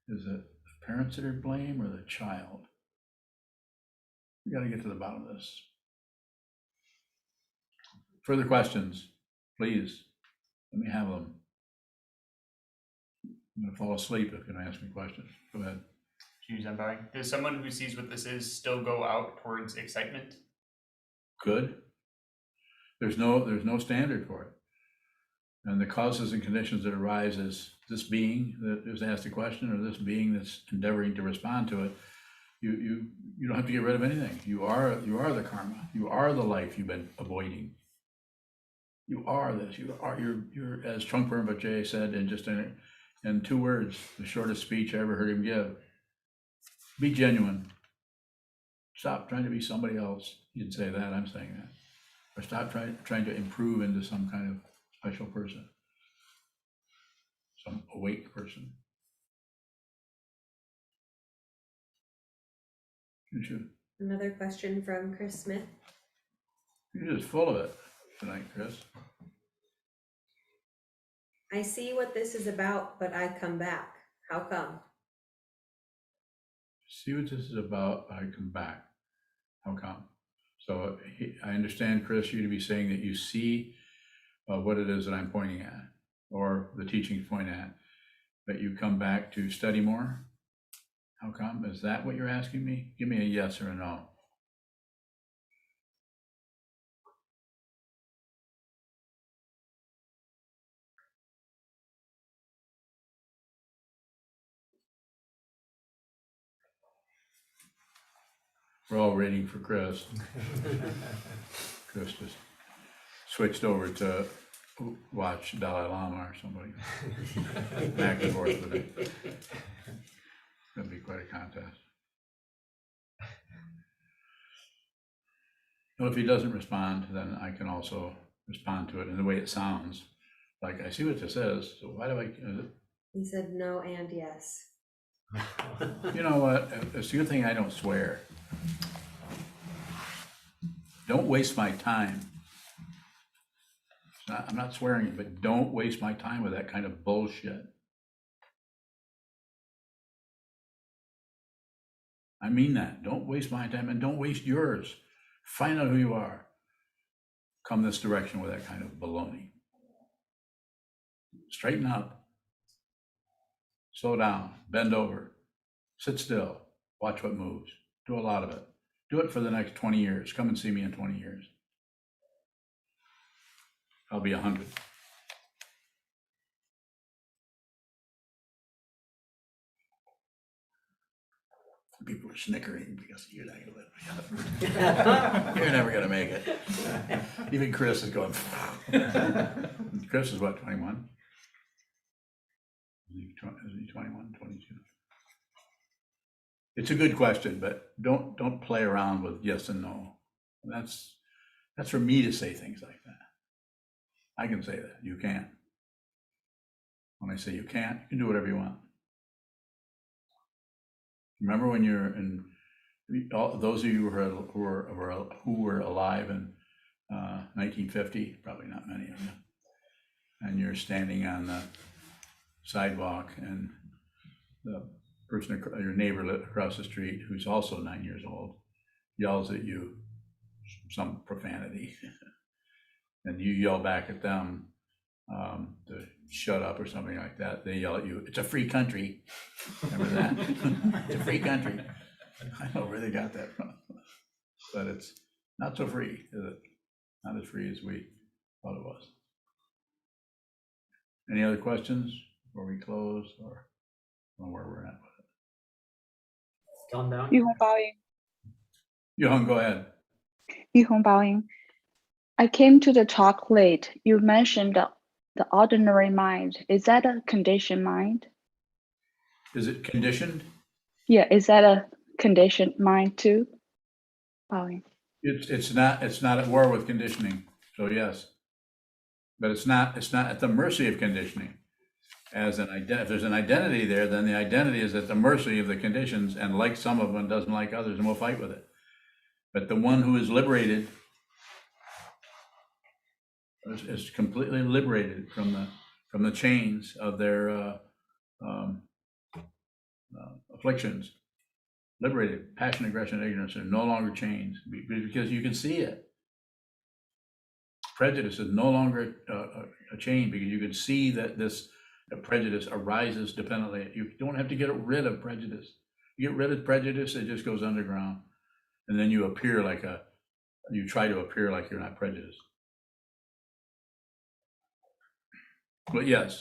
Is it the parents that are to blame or the child? We got to get to the bottom of this. Further questions, please. Let me have them. I'm going to fall asleep if you don't ask me questions. Go ahead. Does someone who sees what this is still go out towards excitement? Good. There's no standard for it. And the causes and conditions that arise as this being that is asked a question or this being that's endeavoring to respond to it, you don't have to get rid of anything. You are the karma. You are the life you've been avoiding. You are this. You're as Trungpa Rinpoche said in 2 words, the shortest speech I ever heard him give. Be genuine. Stop trying to be somebody else. You didn't say that, I'm saying that. Or stop trying to improve into some kind of special person. awake person. Another question from Chris Smith. You're just full of it tonight, Chris. I see what this is about, but I come back. How come? See what this is about, I come back. How come? So I understand, Chris, you to be saying that you see what it is that I'm pointing at, or the teachings point at, but you come back to study more. How come? Is that what you're asking me? Give me a yes or a no. We're all waiting for Chris. Chris just switched over to watch Dalai Lama or somebody. Back and forth with it. It's gonna be quite a contest. Well, if he doesn't respond, then I can also respond to it in the way it sounds. Like, I see what this is, so why do I? He said no and yes. You know what? It's a good thing I don't swear. Don't waste my time. I'm not swearing, but don't waste my time with that kind of bullshit. I mean that. Don't waste my time and don't waste yours. Find out who you are. Come this direction with that kind of baloney. Straighten up. Slow down. Bend over. Sit still. Watch what moves. Do a lot of it. Do it for the next 20 years. Come and see me in 20 years. I'll be 100. People are snickering because you're not going to live. You're never going to make it. Even Chris is going. Chris is what, 21? Is he 21, 22? It's a good question, but don't play around with yes and no. That's for me to say things like that. I can say that. You can't. When I say you can't, you can do whatever you want. Remember when you're in, those of you who were alive in 1950, probably not many of you, and you're standing on the sidewalk and the person, your neighbor across the street, who's also 9 years old, yells at you some profanity, and you yell back at them to shut up or something like that. They yell at you, "It's a free country." Remember that? It's a free country. I don't know where they got that from, but it's not so free, is it? Not as free as we thought it was. Any other questions before we close, or where we're at with it? Calm down. 玉红报应. Yohong, go ahead. 玉红报应. I came to the talk late. You mentioned the ordinary mind. Is that a conditioned mind? Is it conditioned? Yeah, is that a conditioned mind too? 报应. It's not at war with conditioning, so yes. But it's not at the mercy of conditioning. If there's an identity there, then the identity is at the mercy of the conditions and likes some of them and doesn't like others, and we'll fight with it. But the one who is liberated is completely liberated from the chains of their afflictions. Liberated. Passion, aggression, ignorance are no longer chains because you can see it. Prejudice is no longer a chain because you can see that this prejudice arises dependently. You don't have to get rid of prejudice. You get rid of prejudice, it just goes underground. And then you try to appear like you're not prejudiced. But yes.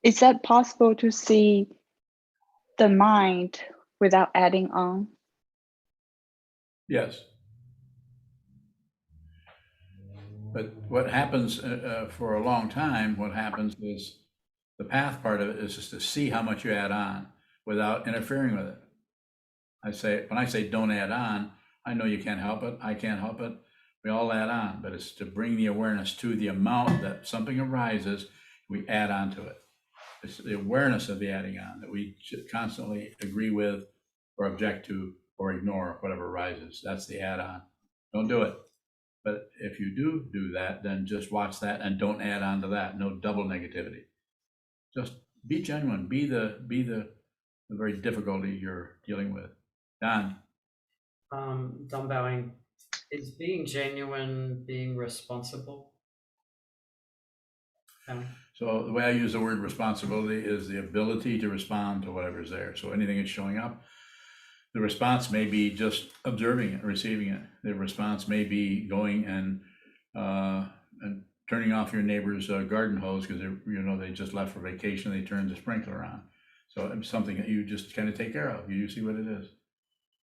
Is that possible to see the mind without adding on? Yes. But what happens for a long time, what happens is the path part of it is just to see how much you add on without interfering with it. When I say don't add on, I know you can't help it, I can't help it, We all add on, but it's to bring the awareness to the amount that something arises, we add on to it. It's the awareness of the adding on that we should constantly agree with or object to or ignore whatever arises. That's the add on. Don't do it. But if you do that, then just watch that and don't add on to that. No double negativity. Just be genuine. Be the very difficulty you're dealing with. Don. Don Bowing, is being genuine being responsible? So the way I use the word responsibility is the ability to respond to whatever's there. So anything that's showing up, the response may be just observing it, receiving it. The response may be going and turning off your neighbor's garden hose because they just left for vacation. They turned the sprinkler on. So it's something that you just kind of take care of. You see what it is.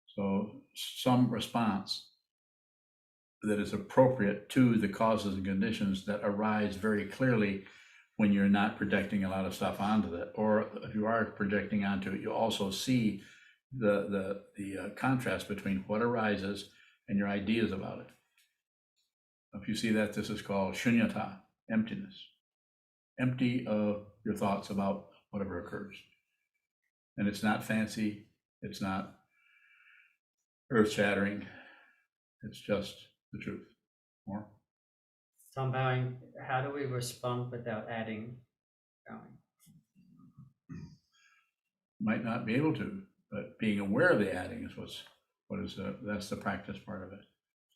So some response that is appropriate to the causes and conditions that arise very clearly when you're not projecting a lot of stuff onto it. Or if you are projecting onto it, you also see the contrast between what arises and your ideas about it. If you see that, this is called shunyata, emptiness. Empty of your thoughts about whatever occurs. And it's not fancy, it's not earth-shattering, it's just the truth. More? Don Bowing, how do we respond without adding Bowing? Might not be able to, but being aware of the adding is that's the practice part of it.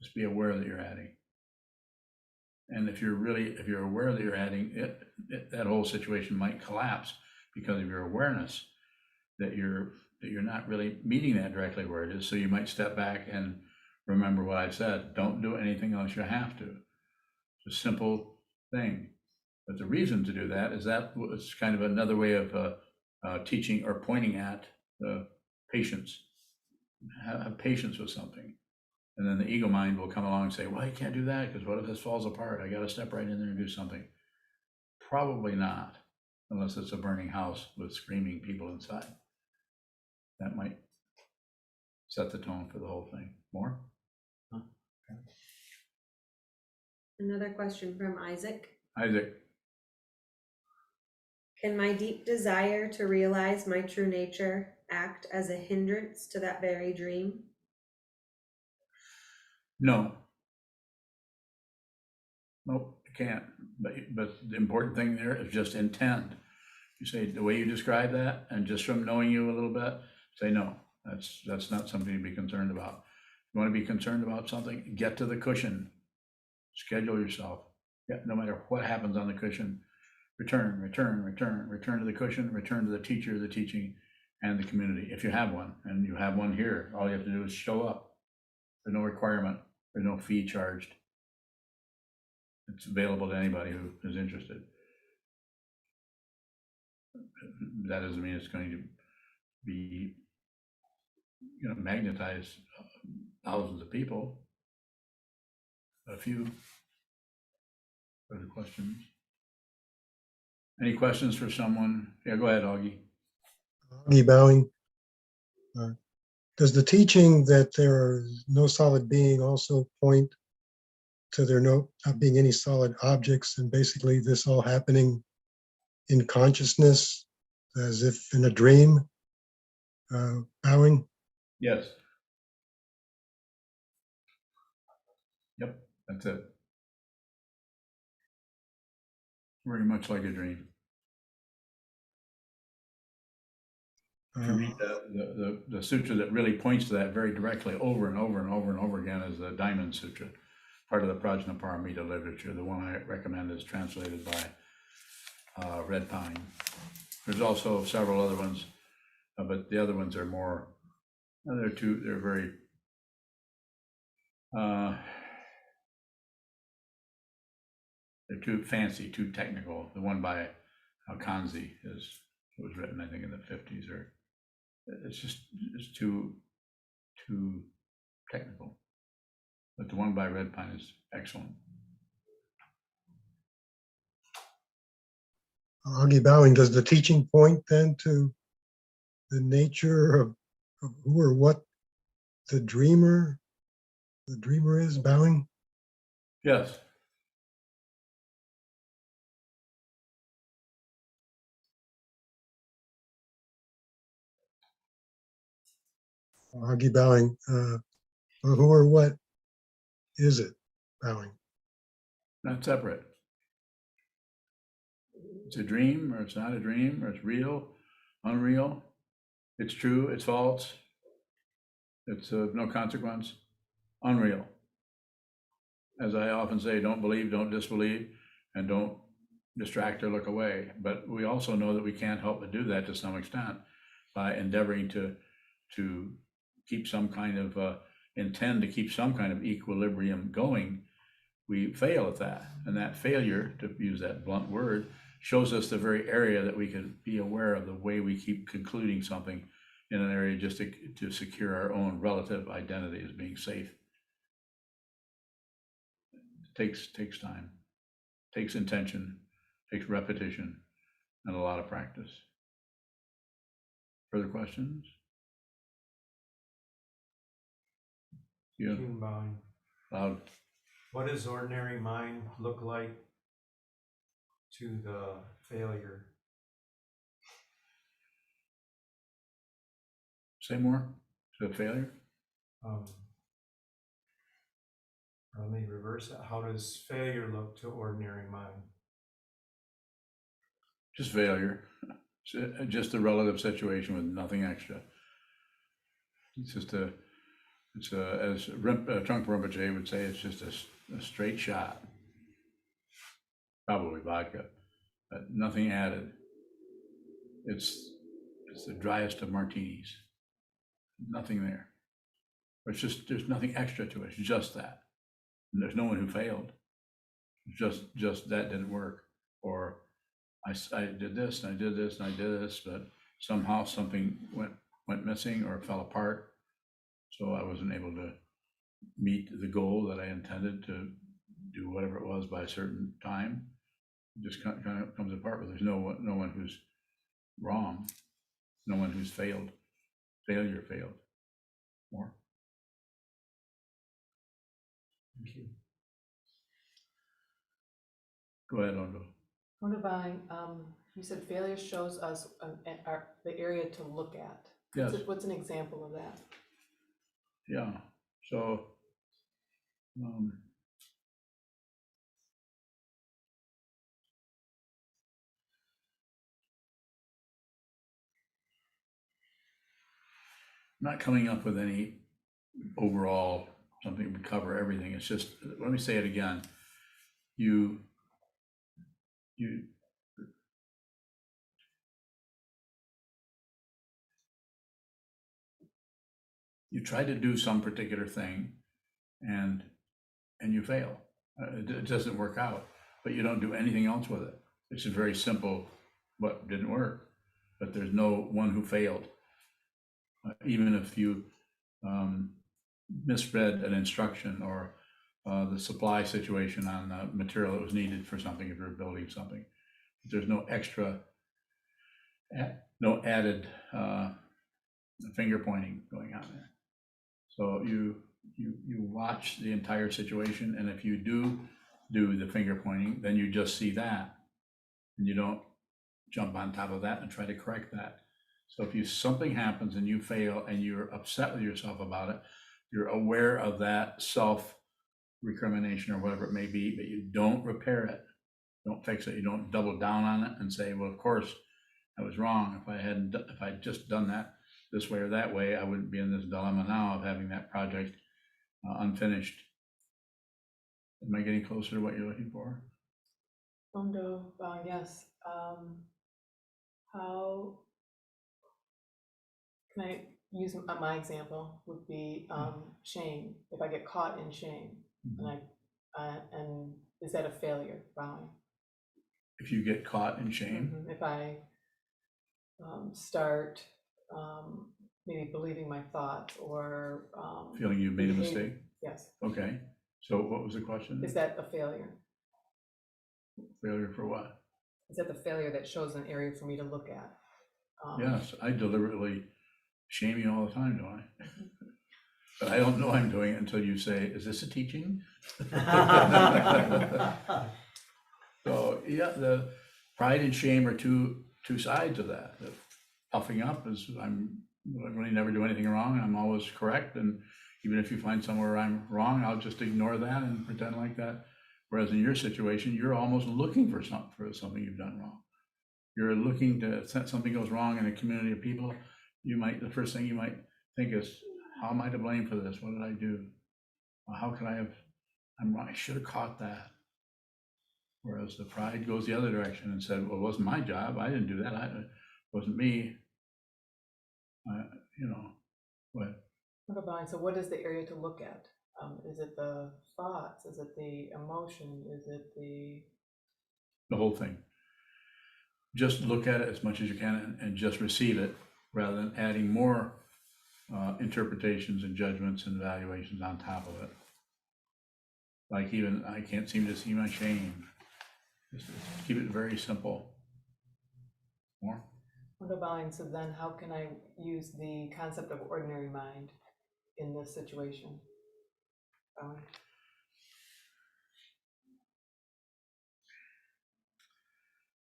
Just be aware that you're adding. And if you're aware that you're adding, that whole situation might collapse because of your awareness that you're not really meeting that directly where it is. So you might step back and remember what I said. Don't do anything unless you have to. It's a simple thing. But the reason to do that is that it's kind of another way of teaching or pointing at the patience. Have patience with something. And then the ego mind will come along and say, well, you can't do that because what if this falls apart? I got to step right in there and do something. Probably not, unless it's a burning house with screaming people inside. That might set the tone for the whole thing. More? Another question from Isaac. Isaac. Can my deep desire to realize my true nature act as a hindrance to that very dream? No. Nope, it can't. But the important thing there is just intend. You say the way you describe that, and just from knowing you a little bit, say no. That's not something to be concerned about. You want to be concerned about something, get to the cushion. Schedule yourself. Yeah, no matter what happens on the cushion, return to the cushion, return to the teacher, the teaching, and the community. If you have one, and you have one here, all you have to do is show up. There's no requirement. There's no fee charged. It's available to anybody who is interested. That doesn't mean it's going to be, magnetize thousands of people. A few other questions. Any questions for someone? Yeah, go ahead, Augie. Augie Bowing. Does the teaching that there is no solid being also point to there not being any solid objects, and basically this all happening in consciousness as if in a dream? Bowing? Yes. Yep, that's it. Very much like a dream. If you read the sutra that really points to that very directly over and over and over and over again is the Diamond Sutra, part of the Prajnaparamita literature. The one I recommend is translated by Red Pine. There's also several other ones, but the other ones are more, they're very, they're too fancy, too technical. The one by Kanzi was written, I think, in the 50s, or it's too technical. But the one by Red Pine is excellent. Augie Bowing, does the teaching point then to the nature of who or what the dreamer is, Bowing? Yes. Huggy bowing. Who or what is it bowing? Not separate. It's a dream, or it's not a dream, or it's real, unreal. It's true, it's false. It's of no consequence, unreal. As I often say, don't believe, don't disbelieve, and don't distract or look away. But we also know that we can't help but do that to some extent by endeavoring to keep some kind of, intend to keep some kind of equilibrium going. We fail at that. And that failure, to use that blunt word, shows us the very area that we could be aware of, the way we keep concluding something in an area just to secure our own relative identity as being safe. It takes time, takes intention, takes repetition, and a lot of practice. Further questions? Yeah. Bowing. Loud. What does ordinary mind look like to the failure? Say more. To the failure? Let me reverse it. How does failure look to ordinary mind? Just failure. Just a relative situation with nothing extra. It's just as Trungpa Rinpoche would say, it's just a straight shot. Probably vodka, but nothing added. It's the driest of martinis. Nothing there. It's just, there's nothing extra to it. It's just that. And there's no one who failed. Just that didn't work. Or I did this and I did this and I did this, but somehow something went missing or fell apart. So I wasn't able to meet the goal that I intended to do, whatever it was, by a certain time. It just kind of comes apart, but there's no one who's wrong, no one who's failed. Failure failed. More. Thank you. Go ahead, Ondo. Wonderful. You said failure shows us the area to look at. Yes. What's an example of that? Yeah. So, not coming up with any overall something would cover everything. It's just, let me say it again. You try to do some particular thing and you fail. It doesn't work out, but you don't do anything else with it. It's just very simple, what didn't work, but there's no one who failed. Even if you misread an instruction or the supply situation on the material that was needed for something, if you're building something, there's no extra, no added finger pointing going on there. So you watch the entire situation, and if you do the finger pointing, then you just see that, and you don't jump on top of that and try to correct that. So if something happens and you fail and you're upset with yourself about it, you're aware of that self-recrimination or whatever it may be, but you don't repair it, don't fix it, you don't double down on it and say, well, of course, I was wrong. If I'd just done that this way or that way, I wouldn't be in this dilemma now of having that project unfinished. Am I getting closer to what you're looking for? Ondo, yes. How can I use my example would be shame. If I get caught in shame, and is that a failure, bowing? If you get caught in shame? If I start maybe believing my thoughts or feeling you made a mistake? Yes. Okay. So what was the question? Is that a failure? Failure for what? Is that the failure that shows an area for me to look at? Yes, I deliberately shame you all the time, don't I? But I don't know I'm doing it until you say, is this a teaching? So, yeah, the pride and shame are two sides of that. The puffing up is, I really never do anything wrong. I'm always correct. And even if you find somewhere I'm wrong, I'll just ignore that and pretend like that. Whereas in your situation, you're almost looking for something you've done wrong. You're looking to, something goes wrong in a community of people, the first thing you might think is, how am I to blame for this? What did I do? Well, how could I have, I should have caught that. Whereas the pride goes the other direction and said, well, it wasn't my job. I didn't do that. It wasn't me. What? So what is the area to look at? Is it the thoughts? Is it the emotion? Is it the whole thing? Just look at it as much as you can and just receive it rather than adding more interpretations and judgments and evaluations on top of it. Like even, I can't seem to see my shame. Just keep it very simple. More? So then how can I use the concept of ordinary mind in this situation?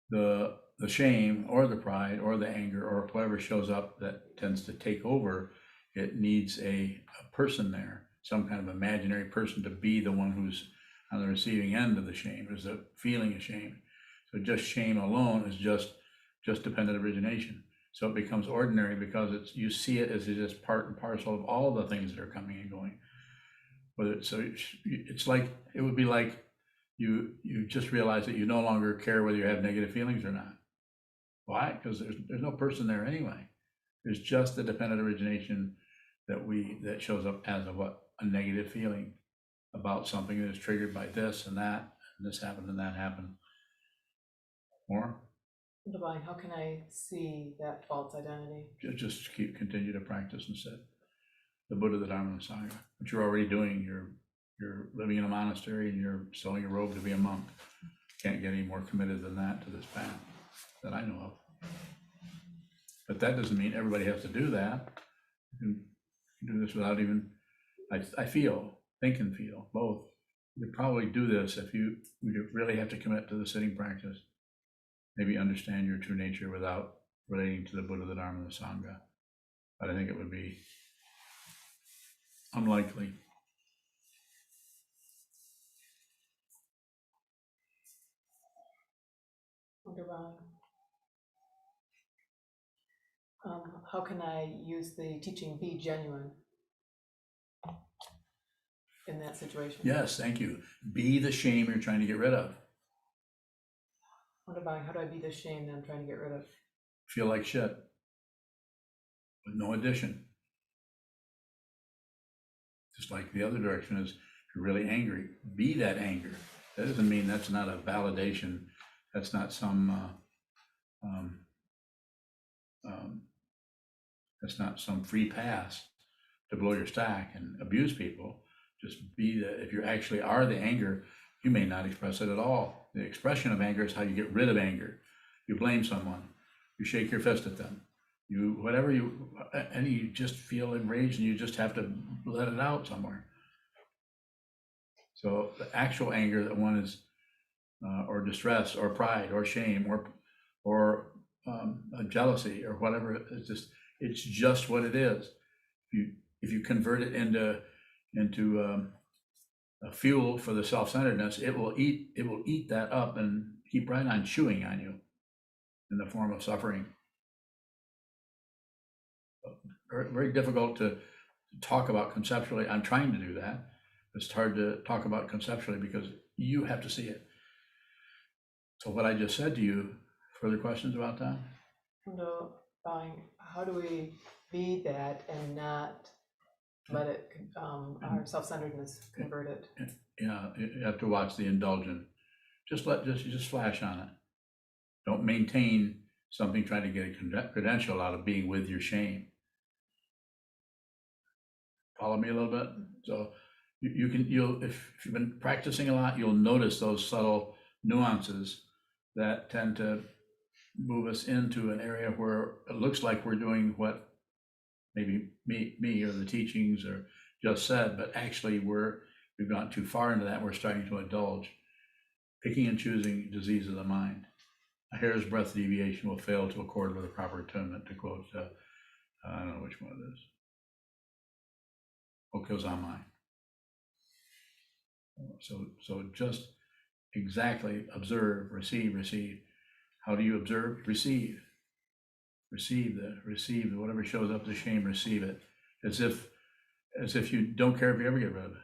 The shame or the pride or the anger or whatever shows up that tends to take over, it needs a person there, some kind of imaginary person to be the one who's on the receiving end of the shame, is the feeling of shame. So just shame alone is just dependent origination. So it becomes ordinary because you see it as just part and parcel of all the things that are coming and going. It's like, it would be like you just realize that you no longer care whether you have negative feelings or not. Why? Because there's no person there anyway. There's just the dependent origination that shows up as a negative feeling about something that is triggered by this and that, and this happened and that happened. More? How can I see that false identity? Just continue to practice and sit. The Buddha, the Dharma, and the Sangha. What you're already doing, you're living in a monastery and you're selling a robe to be a monk. Can't get any more committed than that to this path that I know of. But that doesn't mean everybody has to do that. You can do this without even, I feel, think and feel, both. You could probably do this if you really have to commit to the sitting practice. Maybe understand your true nature without relating to the Buddha, the Dharma, and the Sangha. But I think it would be unlikely. How can I use the teaching be genuine in that situation? Yes, thank you. Be the shame you're trying to get rid of. How do I be the shame that I'm trying to get rid of? Feel like shit with no addition. Just like the other direction is, if you're really angry, be that anger. That doesn't mean that's not a validation. That's not some free pass to blow your stack and abuse people. Just be that. If you actually are the anger, you may not express it at all. The expression of anger is how you get rid of anger. You blame someone, you shake your fist at them, and you just feel enraged and you just have to let it out somewhere. So the actual anger that one is, or distress, or pride, or shame, or jealousy, or whatever, it's just what it is. If you convert it into a fuel for the self-centeredness, it will eat that up and keep right on chewing on you in the form of suffering. Very, very difficult to talk about conceptually. I'm trying to do that. It's hard to talk about conceptually because you have to see it. So what I just said to you, further questions about that? How do we be that and not let it, our self-centeredness convert it? Yeah, you have to watch the indulgent. Just flash on it. Don't maintain something trying to get a credential out of being with your shame. Follow me a little bit? So you'll if you've been practicing a lot, you'll notice those subtle nuances that tend to move us into an area where it looks like we're doing what maybe me or the teachings or just said, but actually we've gone too far into that. We're starting to indulge, picking and choosing disease of the mind. A hair's breadth deviation will fail to accord with a proper attunement, to quote, I don't know which one it is. Sokuzan. So just exactly observe, receive. How do you observe? Receive whatever shows up as shame, receive it. As if you don't care if you ever get rid of it.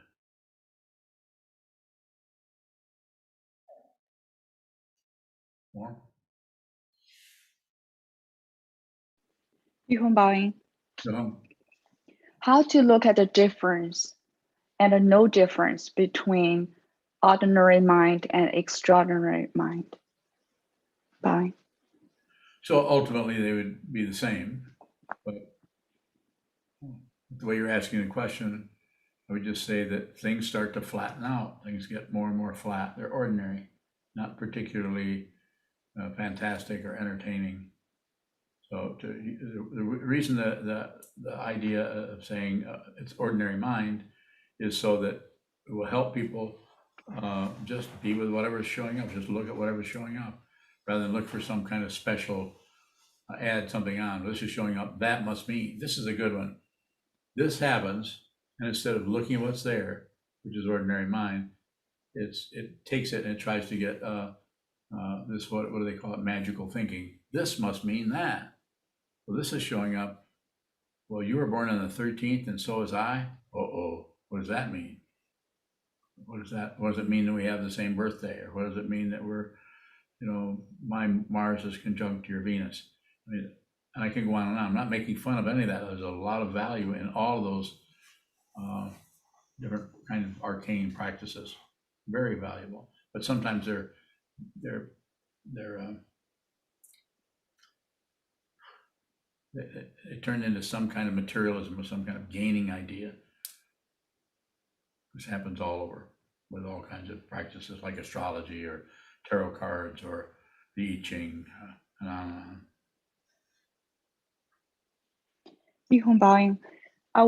More? 玉红宝音, No. how to look at the difference and the no difference between ordinary mind and extraordinary mind? Bye. So ultimately they would be the same, but the way you're asking the question, I would just say that things start to flatten out. Things get more and more flat. They're ordinary, not particularly fantastic or entertaining. So the reason the idea of saying it's ordinary mind is so that it will help people just be with whatever's showing up. Just look at whatever's showing up, rather than look for some kind of special, add something on. This is showing up. That must mean this is a good one. This happens, and instead of looking at what's there, which is ordinary mind, it takes it and it tries to get this, what do they call it? Magical thinking. This must mean that. Well, this is showing up. Well, you were born on the 13th, and so was I. What does that mean? What does it mean that we have the same birthday? Or what does it mean that we're, my Mars is conjunct your Venus? I mean, and I can go on and on. I'm not making fun of any of that. There's a lot of value in all of those different kind of arcane practices. Very valuable. But sometimes they're it turned into some kind of materialism or some kind of gaining idea. This happens all over with all kinds of practices like astrology or tarot cards or the I Ching, and on and on. 玉红宝音, are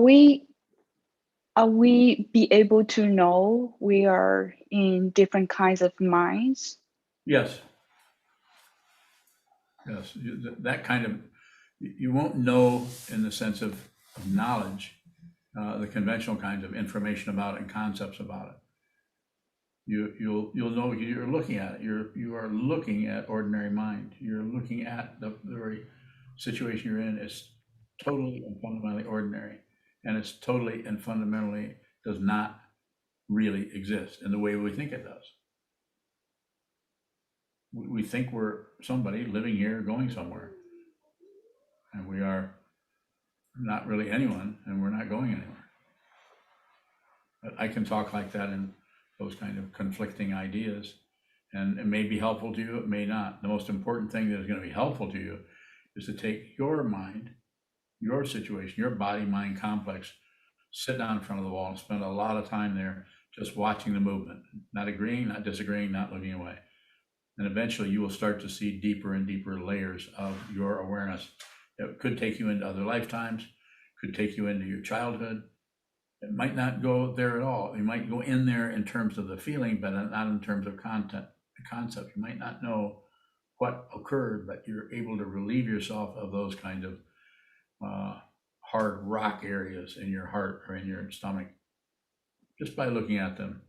we be able to know we are in different kinds of minds? Yes. That kind of, you won't know in the sense of knowledge, the conventional kinds of information about it and concepts about it. You'll know you're looking at it. You are looking at ordinary mind. You're looking at the very situation you're in. It's totally and fundamentally ordinary, and it's totally and fundamentally does not really exist in the way we think it does. We think we're somebody living here, going somewhere, and we are not really anyone, and we're not going anywhere. But I can talk like that in those kind of conflicting ideas, and it may be helpful to you, it may not. The most important thing that is going to be helpful to you is to take your mind, your situation, your body-mind complex, sit down in front of the wall and spend a lot of time there just watching the movement, not agreeing, not disagreeing, not looking away. And eventually you will start to see deeper and deeper layers of your awareness. It could take you into other lifetimes, could take you into your childhood. It might not go there at all. You might go in there in terms of the feeling, but not in terms of content, the concept. You might not know what occurred, but you're able to relieve yourself of those kind of hard rock areas in your heart or in your stomach just by looking at them.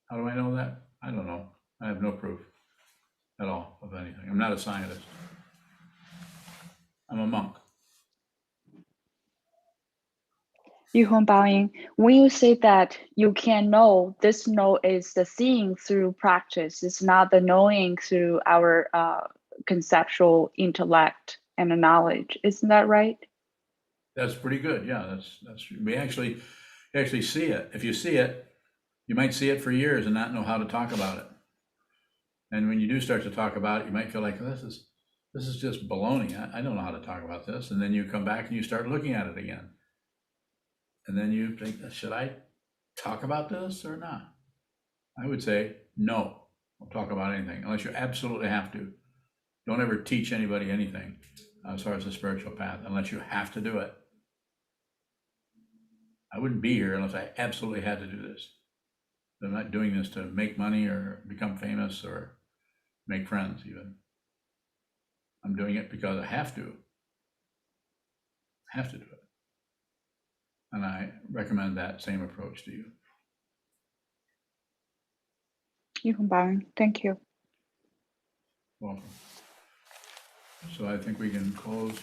How do I know that? I don't know. I have no proof at all of anything. I'm not a scientist. I'm a monk. 玉红宝音, when you say that you can know, this know is the seeing through practice. It's not the knowing through our conceptual intellect and the knowledge. Isn't that right? That's pretty good. Yeah, that's we actually see it. If you see it, you might see it for years and not know how to talk about it. And when you do start to talk about it, you might feel like this is just baloney. I don't know how to talk about this. And then you come back and you start looking at it again. And then you think, should I talk about this or not? I would say, no, don't talk about anything unless you absolutely have to. Don't ever teach anybody anything as far as the spiritual path unless you have to do it. I wouldn't be here unless I absolutely had to do this. I'm not doing this to make money or become famous or make friends even. I'm doing it because I have to. I have to do it. And I recommend that same approach to you. 一红白云 Thank you. Welcome. So I think we can close.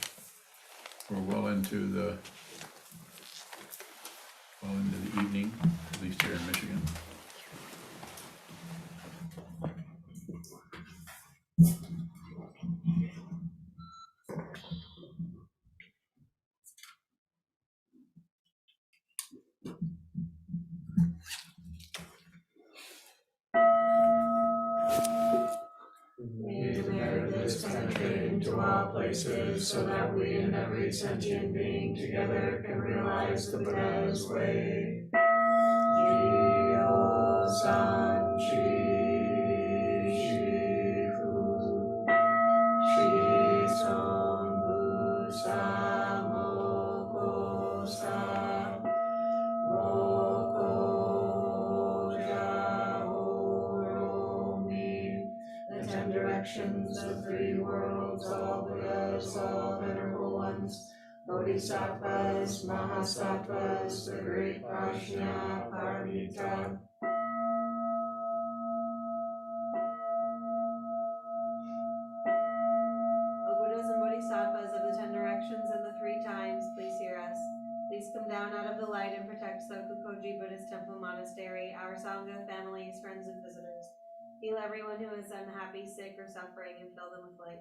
We're well into the evening, at least here in Michigan. May the merit of this penetrate into all places, so that we and every sentient being together can realize the Buddha's way. Jio San Chi Shifu Shi Son Bu Sa Mo Ko Sa Mo Ko Ja Ho Ro Mi. The 10 directions, the 3 worlds, all Buddhas, all venerable ones, Bodhisattvas, Mahasattvas, the great Prajna Paramita. O Buddhas and Bodhisattvas of the 10 directions and the 3 times, please hear us. Please come down out of the light and protect Sokukoji Buddhist Temple Monastery, our Sangha, families, friends, and visitors. Heal everyone who is unhappy, sick, or suffering, and fill them with light.